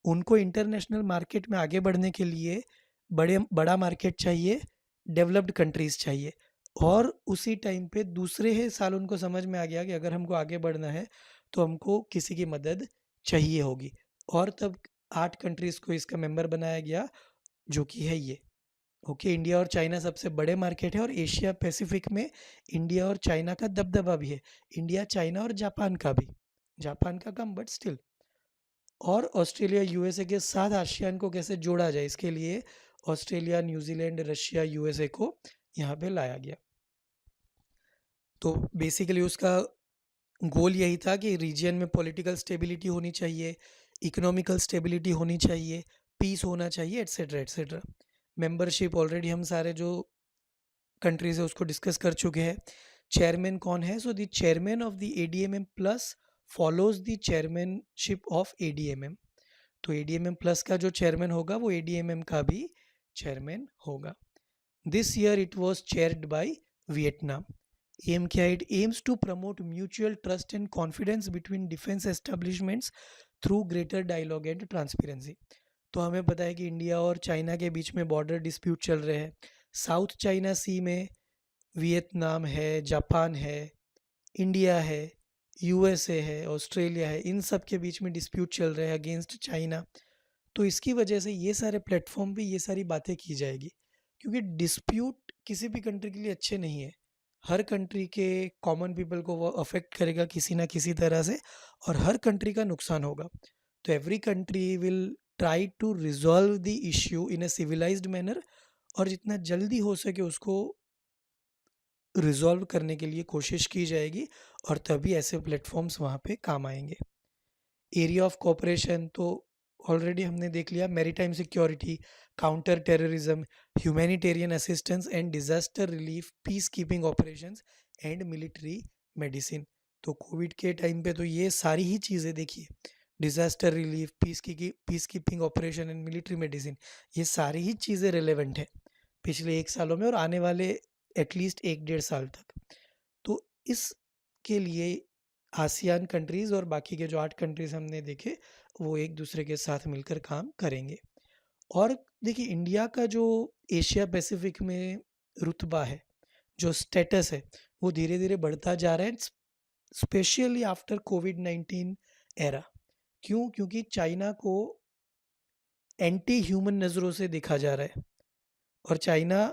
उनको इंटरनेशनल मार्केट में आगे बढ़ने के लिए बड़ा मार्केट चाहिए, डेवलप्ड कंट्रीज़ चाहिए। और उसी टाइम पे दूसरे ही साल उनको समझ में आ गया कि अगर हमको आगे बढ़ना है तो हमको किसी की मदद चाहिए होगी। और तब 8 कंट्रीज़ को इसका मेंबर बनाया गया, जो कि है ये। ओके, इंडिया और चाइना सबसे बड़े मार्केट है, और एशिया पैसिफिक में इंडिया और चाइना का दबदबा भी है। इंडिया, चाइना और जापान का भी, जापान का कम बट स्टिल। और ऑस्ट्रेलिया, यूएसए के साथ आसियान को कैसे जोड़ा जाए, इसके लिए ऑस्ट्रेलिया, न्यूजीलैंड, रशिया, यूएसए को यहाँ पे लाया गया। तो बेसिकली उसका गोल यही था कि रीजन में पॉलिटिकल स्टेबिलिटी होनी चाहिए, इकोनॉमिकल स्टेबिलिटी होनी चाहिए, पीस होना चाहिए, एट्सेट्रा एट्सेट्रा। मेंबरशिप ऑलरेडी हम सारे जो कंट्रीज है उसको डिस्कस कर चुके हैं। चेयरमैन कौन है? So the chairman of the ADMM plus follows the chairmanship of ADMM. तो एडीएमएम प्लस का जो चेयरमैन होगा वो एडीएमएम का भी चेयरमैन होगा। This year it was chaired by Vietnam. Aim क्या है? It aims to promote mutual trust and confidence between defence establishments through greater dialogue and transparency. तो हमें पता है कि इंडिया और चाइना के बीच में बॉर्डर डिस्प्यूट चल रहे हैं। साउथ चाइना सी में वियतनाम है, जापान है, इंडिया है, यूएसए है, ऑस्ट्रेलिया है, इन सब के बीच में डिस्प्यूट चल रहे हैं अगेंस्ट चाइना। तो इसकी वजह से ये सारे प्लेटफॉर्म पे ये सारी बातें की जाएगी, क्योंकि डिस्प्यूट किसी भी कंट्री के लिए अच्छे नहीं है। हर कंट्री के कॉमन पीपल को वो अफेक्ट करेगा किसी ना किसी तरह से, और हर कंट्री का नुकसान होगा। तो every country will try to resolve the issue in a civilised manner, और जितना जल्दी हो सके उसको रिजॉल्व करने के लिए कोशिश की जाएगी, और तभी ऐसे प्लेटफॉर्म्स वहाँ पे काम आएंगे। एरिया ऑफ कोऑपरेशन तो ऑलरेडी हमने देख लिया, maritime security, counter terrorism, humanitarian assistance and disaster relief, peace keeping operations and military medicine. तो कोविड के टाइम पे तो ये सारी ही चीज़ें देखिए, disaster relief, peace keeping operation and military medicine, ये सारी ही चीज़ें रिलेवेंट है पिछले 1 सालों में और आने वाले एटलीस्ट 1-1.5 साल तक। तो इसके लिए आसियान कंट्रीज़ और बाकी के जो 8 कंट्रीज़ हमने देखे, वो एक दूसरे के साथ मिलकर काम करेंगे। और देखिए, इंडिया का जो एशिया पैसिफिक में रुतबा है, जो स्टेटस है, वो धीरे धीरे बढ़ता जा रहा है, स्पेशली आफ्टर कोविड-19 एरा। क्यों? क्योंकि चाइना को एंटी ह्यूमन नज़रों से देखा जा रहा है। और चाइना,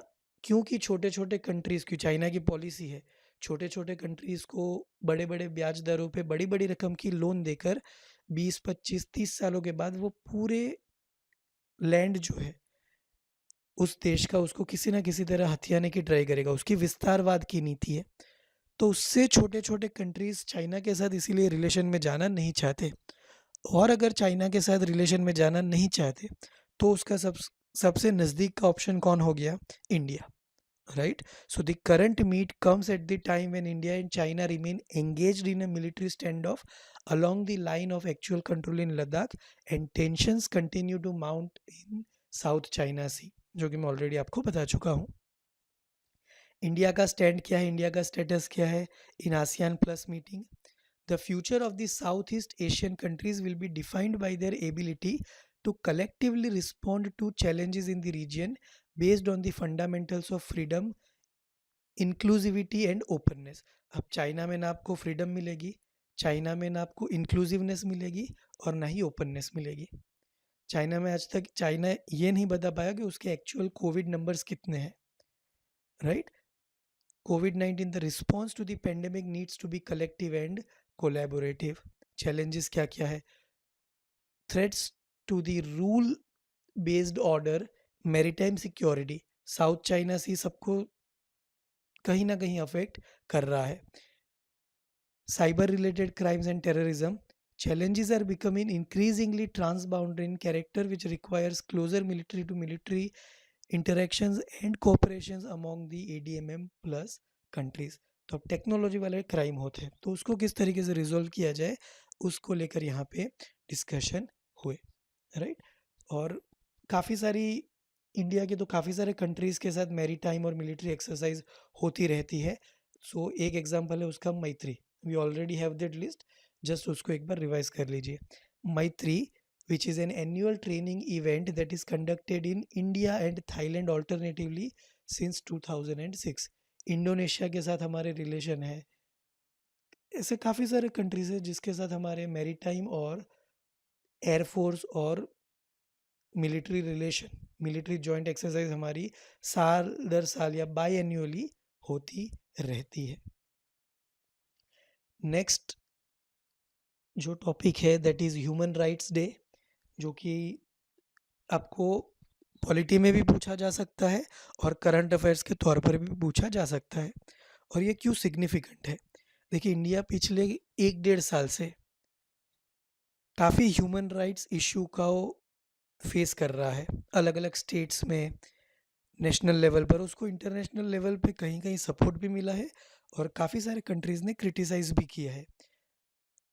क्योंकि छोटे छोटे कंट्रीज़ की चाइना की पॉलिसी है, छोटे छोटे कंट्रीज़ को बड़े बड़े ब्याज दरों पे बड़ी बड़ी रकम की लोन देकर 20-25-30 सालों के बाद वो पूरे लैंड जो है उस देश का, उसको किसी ना किसी तरह हथियाने की ट्राई करेगा। उसकी विस्तारवाद की नीति है। तो उससे छोटे छोटे कंट्रीज़ चाइना के साथ इसीलिए रिलेशन में जाना नहीं चाहते। और अगर चाइना के साथ रिलेशन में जाना नहीं चाहते तो उसका सबसे नज़दीक का ऑप्शन कौन हो गया? India, right? So the current meet comes at the time when India and China remain engaged in a military standoff along the line of actual control in Ladakh, and tensions continue to mount in South China Sea, जो कि मैं already आपको बता चुका हूँ। India का stand क्या है, इंडिया का स्टेटस क्या है in ASEAN plus meeting? The future of the Southeast Asian countries will be defined by their ability to collectively respond to challenges in the region based on the fundamentals of freedom, inclusivity and openness. अब China में ना आपको freedom मिलेगी, China में ना आपको inclusiveness मिलेगी, और ना ही ओपननेस मिलेगी। चाइना में आज तक चाइना ये नहीं बता पाया कि उसके एक्चुअल कोविड नंबर्स कितने हैं, राइट? कोविड-19, the response to the pandemic needs to be collective and collaborative. Challenges क्या क्या है? Threats to the rule based order, maritime security, South China Sea सबको कहीं ना कहीं अफेक्ट कर रहा है। Cyber related crimes and terrorism, challenges are becoming increasingly transboundary in character, which requires closer military to military interactions and cooperations among the ADMM plus countries। तो अब technology वाले क्राइम होते हैं, तो उसको किस तरीके से रिजोल्व किया जाए, उसको लेकर यहाँ पे डिस्कशन हुए, राइट? और काफ़ी सारी इंडिया के तो काफ़ी सारे कंट्रीज़ के साथ मैरीटाइम और मिलिट्री एक्सरसाइज होती रहती है। सो एक एग्जांपल है उसका Maitri. We already have that list, just उसको एक बार रिवाइज कर लीजिए। मैत्री which is an annual training event that is conducted in India and Thailand alternatively since 2006. Indonesia के साथ हमारे रिलेशन है। ऐसे काफ़ी सारे कंट्रीज़ हैं जिसके साथ हमारे मैरीटाइम और एयरफोर्स और military relation, military joint exercise हमारी साल दर साल या बाई एन्युअली होती रहती है। नेक्स्ट जो टॉपिक है that is human rights day, जो कि आपको पॉलिटी में भी पूछा जा सकता है और करंट अफेयर्स के तौर पर भी पूछा जा सकता है। और ये क्यों सिग्निफिकेंट है? देखिए, इंडिया पिछले 1 डेढ़ साल से काफ़ी ह्यूमन राइट्स इशू का फेस कर रहा है अलग अलग स्टेट्स में, नेशनल लेवल पर। उसको इंटरनेशनल लेवल पे कहीं कहीं सपोर्ट भी मिला है और काफ़ी सारे कंट्रीज़ ने क्रिटिसाइज़ भी किया है।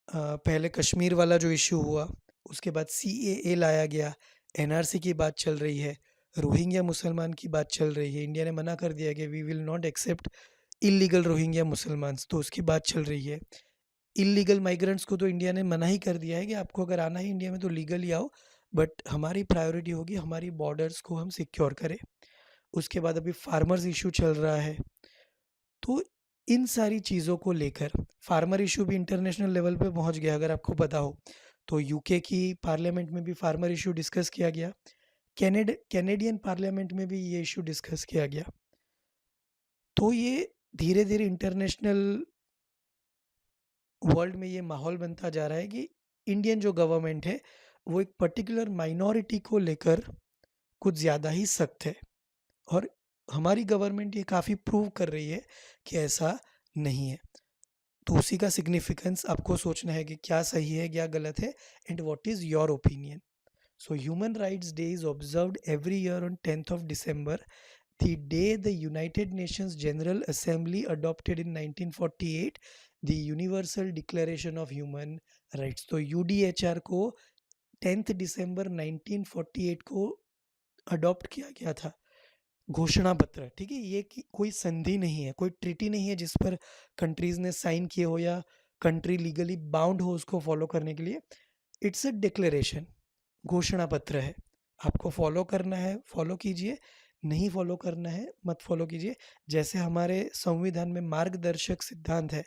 पहले कश्मीर वाला जो इशू हुआ, उसके बाद CAA लाया गया, NRC की बात चल रही है, रोहिंग्या मुसलमान की बात चल रही है। इंडिया ने मना कर दिया कि we will not accept illegal Rohingya मुसलमान्स, तो उसकी बात चल रही है। इलीगल माइग्रेंट्स को तो इंडिया ने मना ही कर दिया है कि आपको अगर आना है इंडिया में तो लीगली आओ, बट हमारी प्रायोरिटी होगी हमारी बॉर्डर्स को हम सिक्योर करें। उसके बाद अभी फार्मर्स इशू चल रहा है। तो इन सारी चीज़ों को लेकर फार्मर इशू भी इंटरनेशनल लेवल पे पहुंच गया। अगर आपको पता हो तो यूके की पार्लियामेंट में भी फार्मर इशू डिस्कस किया गया, कैनेडियन पार्लियामेंट में भी ये इशू डिस्कस किया गया। तो ये धीरे धीरे इंटरनेशनल वर्ल्ड में ये माहौल बनता जा रहा है कि इंडियन जो गवर्नमेंट है वो एक पर्टिकुलर माइनॉरिटी को लेकर कुछ ज़्यादा ही सख्त है। और हमारी गवर्नमेंट ये काफ़ी प्रूव कर रही है कि ऐसा नहीं है। तो उसी का सिग्निफिकेंस आपको सोचना है कि क्या सही है, क्या गलत है, and what is your opinion. So Human Rights Day is observed every year on 10th of December, the day the United Nations General Assembly adopted in 1948 the Universal Declaration of Human Rights। तो UDHR को 10th दिसंबर 1948 को adopt किया गया था, घोषणा पत्र। ठीक है, ये कोई संधि नहीं है, कोई ट्रीटी नहीं है जिस पर कंट्रीज ने साइन किए हो या कंट्री लीगली बाउंड हो उसको फॉलो करने के लिए। इट्स अ डिक्लेरेशन, घोषणा पत्र है। आपको फॉलो करना है फॉलो कीजिए, नहीं फॉलो करना है मत फॉलो कीजिए। जैसे हमारे संविधान में मार्गदर्शक सिद्धांत है,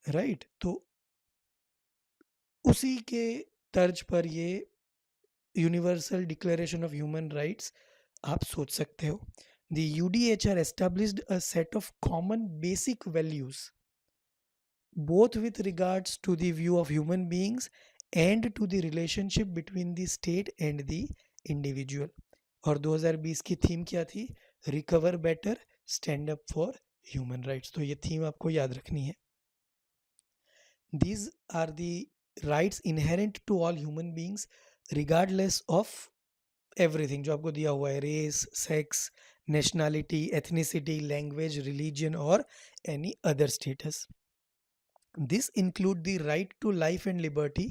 राइट, तो उसी के तर्ज पर ये universal declaration of human rights आप सोच सकते हो। The UDHR established a set of common basic values both with regards to the view of human beings and to the relationship between the state and the individual। और 2020 की theme क्या थी? Recover better, stand up for human rights. तो ये theme आपको याद रखनी है। These are the rights inherent to all human beings regardless of everything जो आपको दिया हुआ है, race, sex, nationality, ethnicity, language, religion और any other status. This include the right to life and liberty,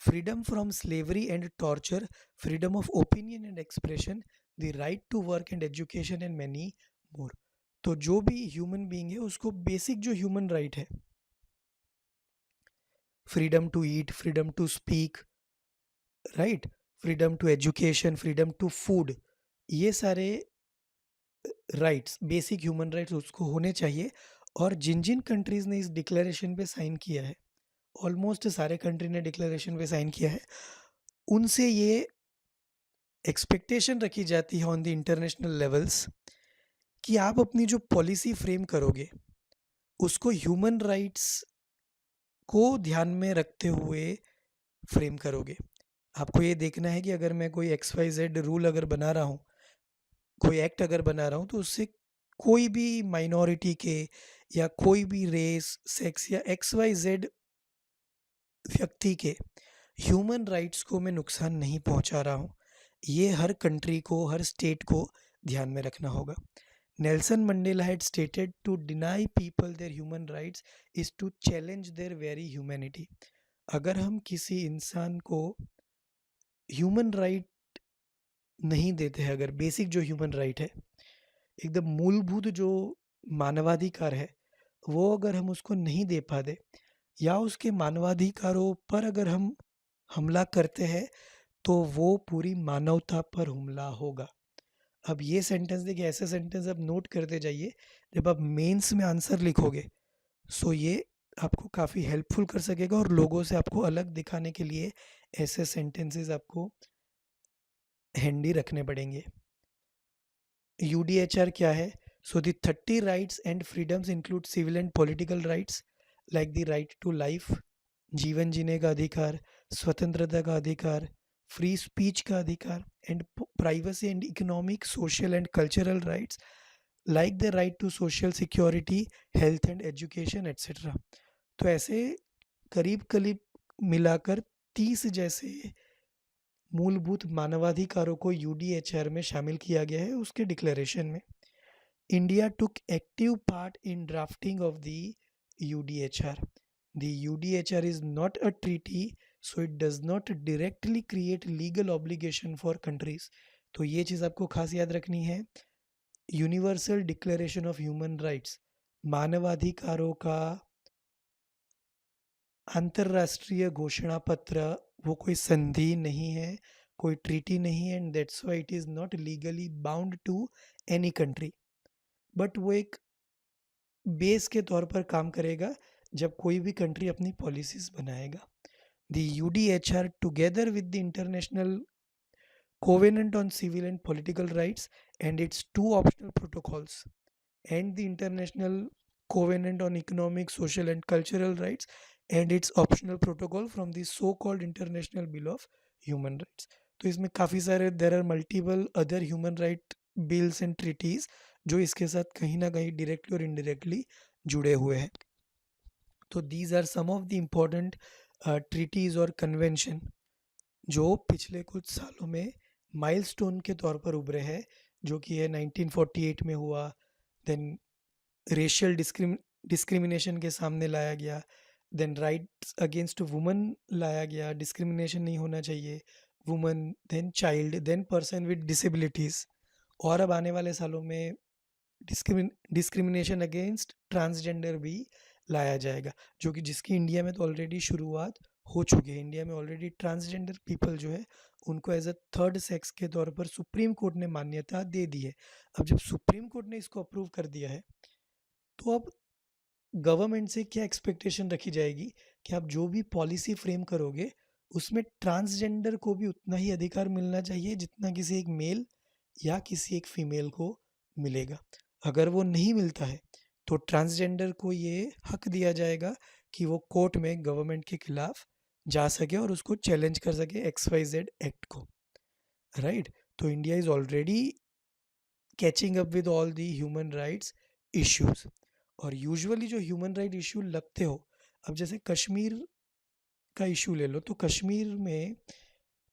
freedom from slavery and torture, freedom of opinion and expression, the right to work and education and many more। तो जो भी human being है उसको basic जो human right है, freedom to eat, freedom to speak, right, freedom to education, freedom to food, ये सारे rights, basic human rights उसको होने चाहिए। और जिन जिन कंट्रीज़ ने इस डिक्लेरेशन पे साइन किया है, ऑलमोस्ट सारे कंट्री ने डिक्लेरेशन पे साइन किया है, उनसे ये एक्सपेक्टेशन रखी जाती है ऑन द इंटरनेशनल लेवल्स कि आप अपनी जो पॉलिसी फ्रेम करोगे उसको ह्यूमन राइट्स को ध्यान में रखते हुए फ्रेम करोगे। आपको ये देखना है कि अगर मैं कोई XYZ रूल अगर बना रहा हूँ, कोई एक्ट अगर बना रहा हूँ, तो उससे कोई भी माइनॉरिटी के या कोई भी रेस, सेक्स या XYZ व्यक्ति के ह्यूमन राइट्स को मैं नुकसान नहीं पहुंचा रहा हूं। ये हर कंट्री को, हर स्टेट को ध्यान में रखना होगा। Nelson Mandela had stated to deny people their human rights is to challenge their very humanity. अगर हम किसी इंसान को ह्यूमन राइट नहीं देते हैं, अगर बेसिक जो ह्यूमन राइट है, एकदम मूलभूत जो मानवाधिकार है, वो अगर हम उसको नहीं दे पाते या उसके मानवाधिकारों पर अगर हम हमला करते हैं तो वो पूरी मानवता पर हमला होगा। अब ये सेंटेंस देखिए, ऐसे सेंटेंस आप नोट करते जाइए, जब आप मेंस में आंसर लिखोगे सो ये आपको काफ़ी हेल्पफुल कर सकेगा और लोगों से आपको अलग दिखाने के लिए ऐसे सेंटेंसेस आपको हैंडी रखने पड़ेंगे। यूडीएचआर क्या है? So the 30 rights and freedoms include civil and political rights like the right to life, जीवन जीने का अधिकार, स्वतंत्रता का अधिकार, फ्री स्पीच का अधिकार and privacy and economic, social and cultural rights like the right to social security, health and education etcetera. तो ऐसे करीब करीब मिलाकर 30 जैसे मूलभूत मानवाधिकारों को यूडीएचआर में शामिल किया गया है उसके डिक्लेरेशन में। India took active part in drafting of the UDHR. The UDHR is not a treaty, so it does not directly create legal obligation for countries. तो ये चीज़ आपको खास याद रखनी है। Universal declaration of human rights, मानवाधिकारों का अंतर्राष्ट्रीय घोषणा पत्र, वो कोई संधि नहीं है, कोई ट्रीटी नहीं है, and that's why it is not legally bound to any country. But वो एक बेस के तौर पर काम करेगा जब कोई भी कंट्री अपनी पॉलिसीज बनाएगा। The UDHR together with the International Covenant on Civil and political Rights and its two optional protocols and the International Covenant on Economic, Social and Cultural Rights and its optional protocol from the so-called International Bill of Human Rights। तो इसमें काफ़ी सारे there are multiple other human right bills and treaties जो इसके साथ कहीं ना कहीं directly और indirectly जुड़े हुए हैं। तो these are some of the important treaties और convention जो पिछले कुछ सालों में माइलस्टोन के तौर पर उभरे हैं, जो कि है 1948 में हुआ। देन रेशियल डिस्क्रिमिनेशन के सामने लाया गया, देन राइट्स अगेंस्ट वुमन लाया गया, डिस्क्रिमिनेशन नहीं होना चाहिए women, then child, then person with disabilities, और अब आने वाले सालों में डिस्क्रिमिनेशन अगेंस्ट ट्रांसजेंडर भी लाया जाएगा, जो कि जिसकी इंडिया में तो ऑलरेडी शुरुआत हो चुकी है। इंडिया में ऑलरेडी ट्रांसजेंडर पीपल जो है उनको एज अ थर्ड सेक्स के तौर पर सुप्रीम कोर्ट ने मान्यता दे दी है। अब जब सुप्रीम कोर्ट ने इसको अप्रूव कर दिया है तो अब गवर्नमेंट से क्या एक्सपेक्टेशन रखी जाएगी कि आप जो भी पॉलिसी फ्रेम करोगे उसमें ट्रांसजेंडर को भी उतना ही अधिकार मिलना चाहिए जितना किसी एक मेल या किसी एक फीमेल को मिलेगा। अगर वो नहीं मिलता है तो ट्रांसजेंडर को ये हक दिया जाएगा कि वो कोर्ट में गवर्नमेंट के खिलाफ जा सके और उसको चैलेंज कर सके XYZ एक्ट को, राइट। तो India is already catching up with all the human rights issues. और यूजुअली जो ह्यूमन राइट इशू लगते हो, अब जैसे कश्मीर का इशू ले लो, तो कश्मीर में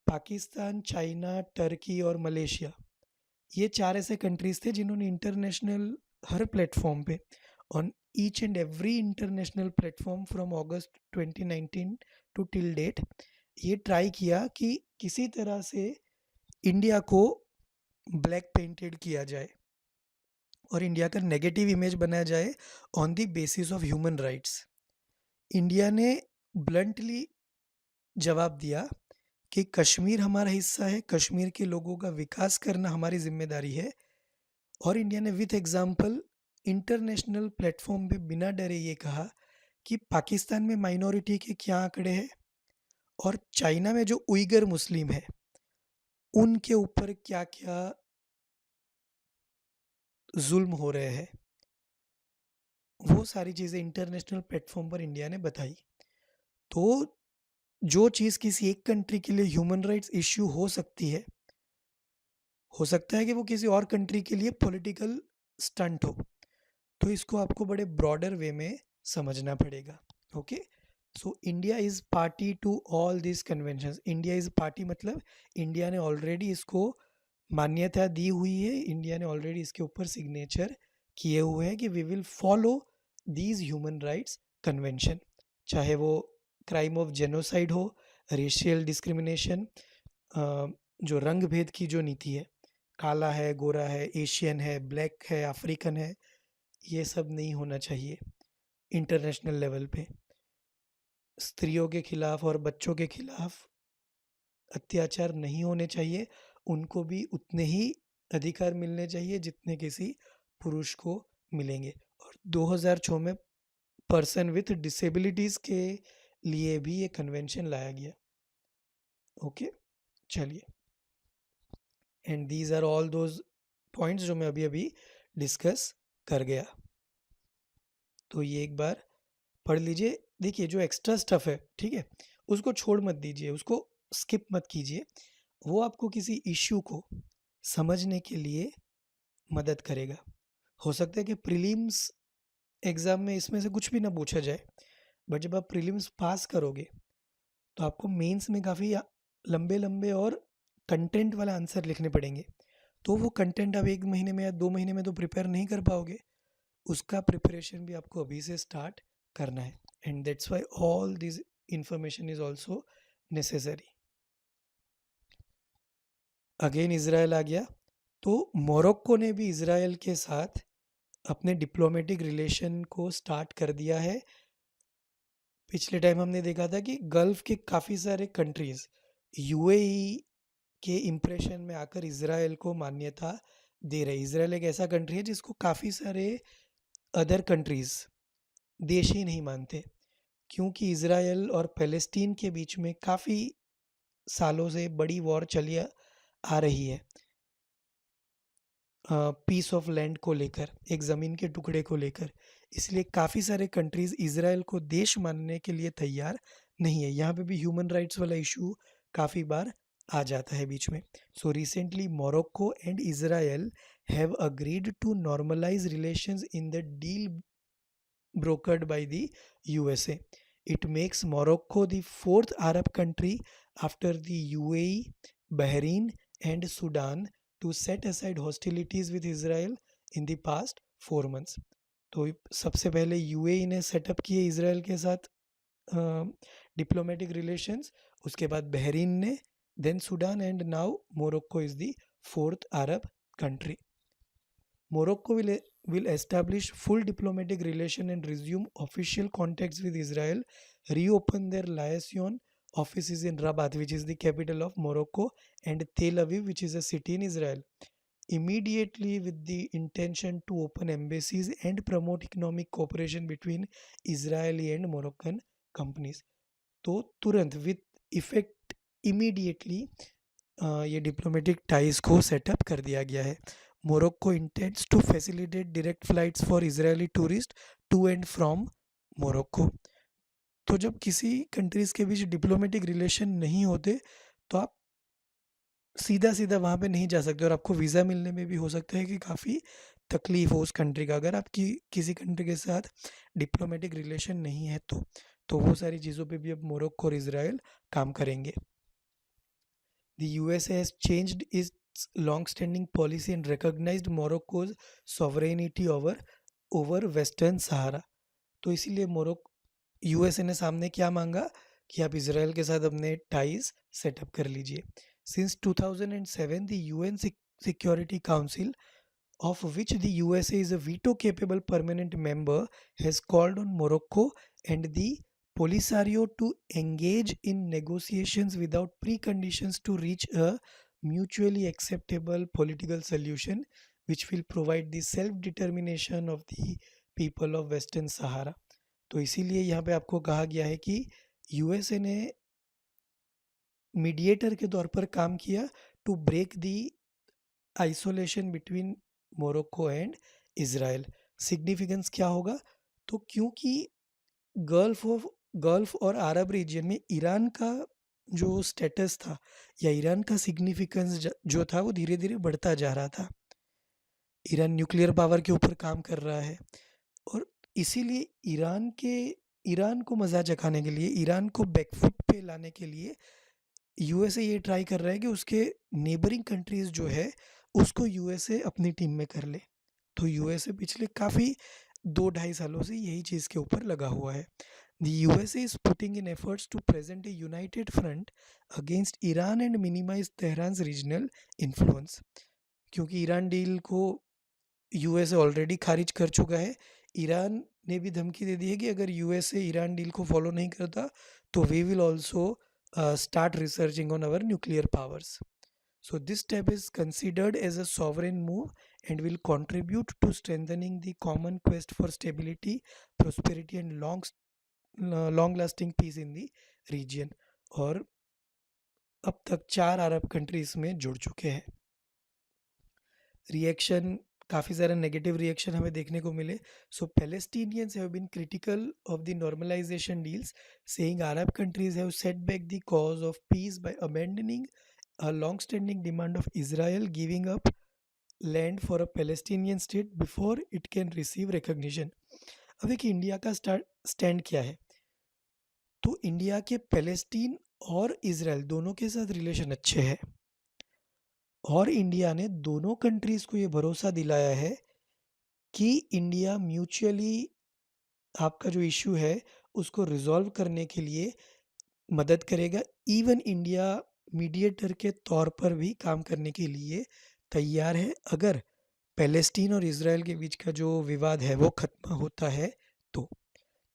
पाकिस्तान, चाइना, टर्की और मलेशिया, ये 4 ऐसे कंट्रीज थे जिन्होंने इंटरनेशनल हर प्लेटफॉर्म पे, on each and every international platform from August 2019 to till date, ये ट्राई किया कि किसी तरह से इंडिया को ब्लैक पेंटेड किया जाए और इंडिया का नेगेटिव इमेज बनाया जाए on the basis of human rights. India ने ब्लंटली जवाब दिया कि कश्मीर हमारा हिस्सा है, कश्मीर के लोगों का विकास करना हमारी जिम्मेदारी है। और इंडिया ने विथ एग्जाम्पल इंटरनेशनल प्लेटफॉर्म पे बिना डरे ये कहा कि पाकिस्तान में माइनॉरिटी के क्या आंकड़े हैं और चाइना में जो उइगर मुस्लिम है उनके ऊपर क्या क्या जुल्म हो रहे हैं, वो सारी चीज़ें इंटरनेशनल प्लेटफॉर्म पर इंडिया ने बताई। तो जो चीज़ किसी एक कंट्री के लिए ह्यूमन राइट्स इश्यू हो सकती है, हो सकता है कि वो किसी और कंट्री के लिए पॉलिटिकल स्टंट हो। तो इसको आपको बड़े ब्रॉडर वे में समझना पड़ेगा। Okay, so India is party to all this conventions. India is party मतलब इंडिया ने ऑलरेडी इसको मान्यता दी हुई है, इंडिया ने ऑलरेडी इसके ऊपर सिग्नेचर किए हुए हैं कि we will follow these human rights convention, चाहे वो क्राइम ऑफ जेनोसाइड हो, रेशियल डिस्क्रिमिनेशन, जो रंग भेद की जो नीति है, काला है, गोरा है, एशियन है, ब्लैक है, अफ्रीकन है, ये सब नहीं होना चाहिए इंटरनेशनल लेवल पे। स्त्रियों के खिलाफ और बच्चों के खिलाफ अत्याचार नहीं होने चाहिए, उनको भी उतने ही अधिकार मिलने चाहिए जितने किसी पुरुष को मिलेंगे। और 2006 में पर्सन विथ डिसेबिलिटीज़ के लिए भी ये कन्वेंशन लाया गया। ओके, चलिए, and these are all those points जो मैं अभी अभी डिस्कस कर गया। तो ये एक बार पढ़ लीजिए। देखिए, जो एक्स्ट्रा स्टफ है, ठीक है, उसको छोड़ मत दीजिए, उसको स्किप मत कीजिए। वो आपको किसी इश्यू को समझने के लिए मदद करेगा। हो सकता है कि प्रीलिम्स एग्ज़ाम में इसमें से कुछ भी ना पूछा जाए, बट जब आप प्रीलिम्स पास करोगे तो आपको मेंस में काफ़ी लंबे लंबे और कंटेंट वाला आंसर लिखने पड़ेंगे। तो वो कंटेंट आप 1 महीने में या 2 महीने में तो प्रिपेयर नहीं कर पाओगे, उसका प्रिपरेशन भी आपको अभी से स्टार्ट करना है। And that's why all this information is also necessary. Again Israel आ गया। तो मोरक्को ने भी इज़राइल के साथ अपने डिप्लोमेटिक रिलेशन को स्टार्ट कर दिया है। पिछले टाइम हमने देखा था कि गल्फ के काफ़ी सारे कंट्रीज़ यूएई के इम्प्रेशन में आकर इज़राइल को मान्यता दे रहे। इज़राइल एक ऐसा कंट्री है जिसको काफ़ी सारे अदर कंट्रीज़ देश ही नहीं मानते, क्योंकि इज़राइल और पैलेस्टीन के बीच में काफ़ी सालों से बड़ी वॉर चली आ रही है, पीस ऑफ लैंड को लेकर, एक ज़मीन के टुकड़े को लेकर। इसलिए काफ़ी सारे कंट्रीज़ इज़राइल को देश मानने के लिए तैयार नहीं है। यहाँ पे भी ह्यूमन राइट्स वाला इशू काफ़ी बार आ जाता है बीच में। So recently Morocco and Israel have agreed to normalise relations in the deal brokered by the USA. It makes Morocco the fourth Arab country after the UAE, Bahrain, and Sudan to set aside hostilities with Israel in the past 4 months. तो सबसे पहले UAE ने setup किए Israel के साथ diplomatic relations, उसके बाद Bahrain ने, then Sudan, and now Morocco is the fourth Arab country. Morocco will establish full diplomatic relation and resume official contacts with Israel, reopen their liaison offices in Rabat, which is the capital of Morocco, and Tel Aviv, which is a city in Israel, immediately with the intention to open embassies and promote economic cooperation between Israeli and Moroccan companies. तो तुरंत with effect immediately ये diplomatic ties को setup कर दिया गया है. Morocco intends to facilitate direct flights for Israeli tourists to and from Morocco. तो जब किसी कंट्रीज़ के बीच डिप्लोमेटिक रिलेशन नहीं होते तो आप सीधा सीधा वहाँ पे नहीं जा सकते, और आपको वीज़ा मिलने में भी हो सकता है कि काफ़ी तकलीफ हो उस कंट्री का, अगर आपकी किसी कंट्री के साथ डिप्लोमेटिक रिलेशन नहीं है तो वो सारी चीज़ों पे भी अब मोरक्को और इज़राइल काम करेंगे. The USA has changed its long-standing policy and recognized Morocco's sovereignty over Western Sahara. तो इसीलिए यूएसए ने सामने क्या मांगा कि आप इजराइल के साथ अपने टाइज सेटअप कर लीजिए. Since 2007 the UN Security Council, of which the USA is a veto-capable permanent member, has called on Morocco and the Polisario to engage in negotiations without preconditions to reach a mutually acceptable political solution which will provide the self-determination of the people of Western Sahara. तो इसीलिए यहाँ पे आपको कहा गया है कि USA ने मीडिएटर के तौर पर काम किया to break the isolation between Morocco and Israel. Significance क्या होगा? तो क्योंकि गल्फ और अरब रीजन में ईरान का जो स्टेटस था या ईरान का सिग्निफिकेंस जो था वो धीरे धीरे बढ़ता जा रहा था. ईरान न्यूक्लियर पावर के ऊपर काम कर रहा है, और इसीलिए ईरान को मज़ा चखाने के लिए, ईरान को बैकफुट पे लाने के लिए यूएसए ये ट्राई कर रहा है कि उसके नेबरिंग कंट्रीज़ जो है उसको यूएसए अपनी टीम में कर ले. तो यूएसए पिछले काफ़ी 2-2.5 सालों से यही चीज़ के ऊपर लगा हुआ है. The USA is putting in efforts to present a united front against Iran and minimize Tehran's regional influence. क्योंकि ईरान डील को यूएसए ऑलरेडी खारिज कर चुका है. ईरान ने भी धमकी दे दी है कि अगर यूएसए ईरान डील को फॉलो नहीं करता तो we will also start researching on our nuclear powers. So this step is considered as a sovereign move and will contribute to strengthening the common quest for stability, prosperity and long lasting peace in the region. और अब तक 4 अरब countries में जुड़ चुके हैं. Reaction, काफ़ी सारे negative reaction हमें देखने को मिले. So Palestinians have been critical of the normalisation deals, saying Arab countries have set back the cause of peace by abandoning a long-standing demand of Israel giving up land for a Palestinian state before it can receive recognition. अब देखिए India का stand क्या है. तो India के Palestine और Israel दोनों के साथ रिलेशन अच्छे हैं और इंडिया ने दोनों कंट्रीज को ये भरोसा दिलाया है कि इंडिया म्यूचुअली आपका जो इशू है उसको रिजॉल्व करने के लिए मदद करेगा. इवन इंडिया मीडिएटर के तौर पर भी काम करने के लिए तैयार है अगर पैलेस्टीन और इजराइल के बीच का जो विवाद है वो खत्म होता है तो.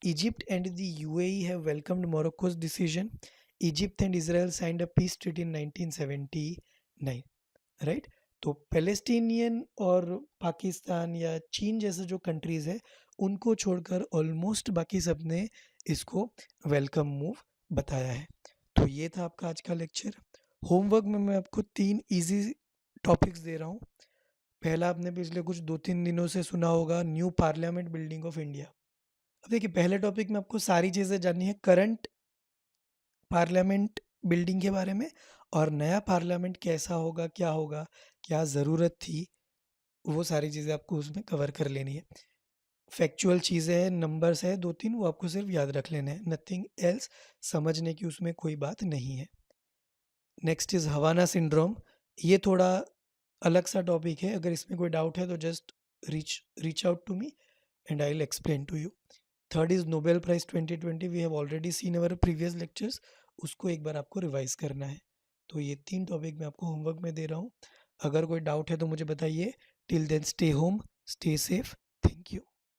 Egypt and the UAE have welcomed Morocco's decision. Egypt and Israel signed a peace treaty in 1979, right. तो पैलेस्टीनियन और पाकिस्तान या चीन जैसे जो कंट्रीज़ है उनको छोड़कर ऑलमोस्ट बाकी सब ने इसको वेलकम मूव बताया है. तो ये था आपका आज का लेक्चर. होमवर्क में मैं आपको 3 इजी टॉपिक्स दे रहा हूँ. पहला आपने पिछले कुछ 2-3 दिनों से सुना होगा new parliament building of India. अब देखिए पहले टॉपिक में आपको सारी चीज़ें जाननी है करंट पार्लियामेंट बिल्डिंग के बारे में और नया पार्लियामेंट कैसा होगा, क्या ज़रूरत थी, वो सारी चीज़ें आपको उसमें कवर कर लेनी है. फैक्चुअल चीज़ें हैं, नंबर्स है 2-3, वो आपको सिर्फ याद रख लेने हैं, नथिंग एल्स. समझने की उसमें कोई बात नहीं है. Next is Havana syndrome. ये थोड़ा अलग सा टॉपिक है. अगर इसमें कोई डाउट है तो just reach out to me and I will explain to you. Third is Nobel prize 2020. We have already seen our previous lectures. उसको एक बार आपको रिवाइज करना है. तो ये 3 टॉपिक मैं आपको होमवर्क में दे रहा हूँ. अगर कोई डाउट है तो मुझे बताइए. Till then stay home, stay safe. Thank you.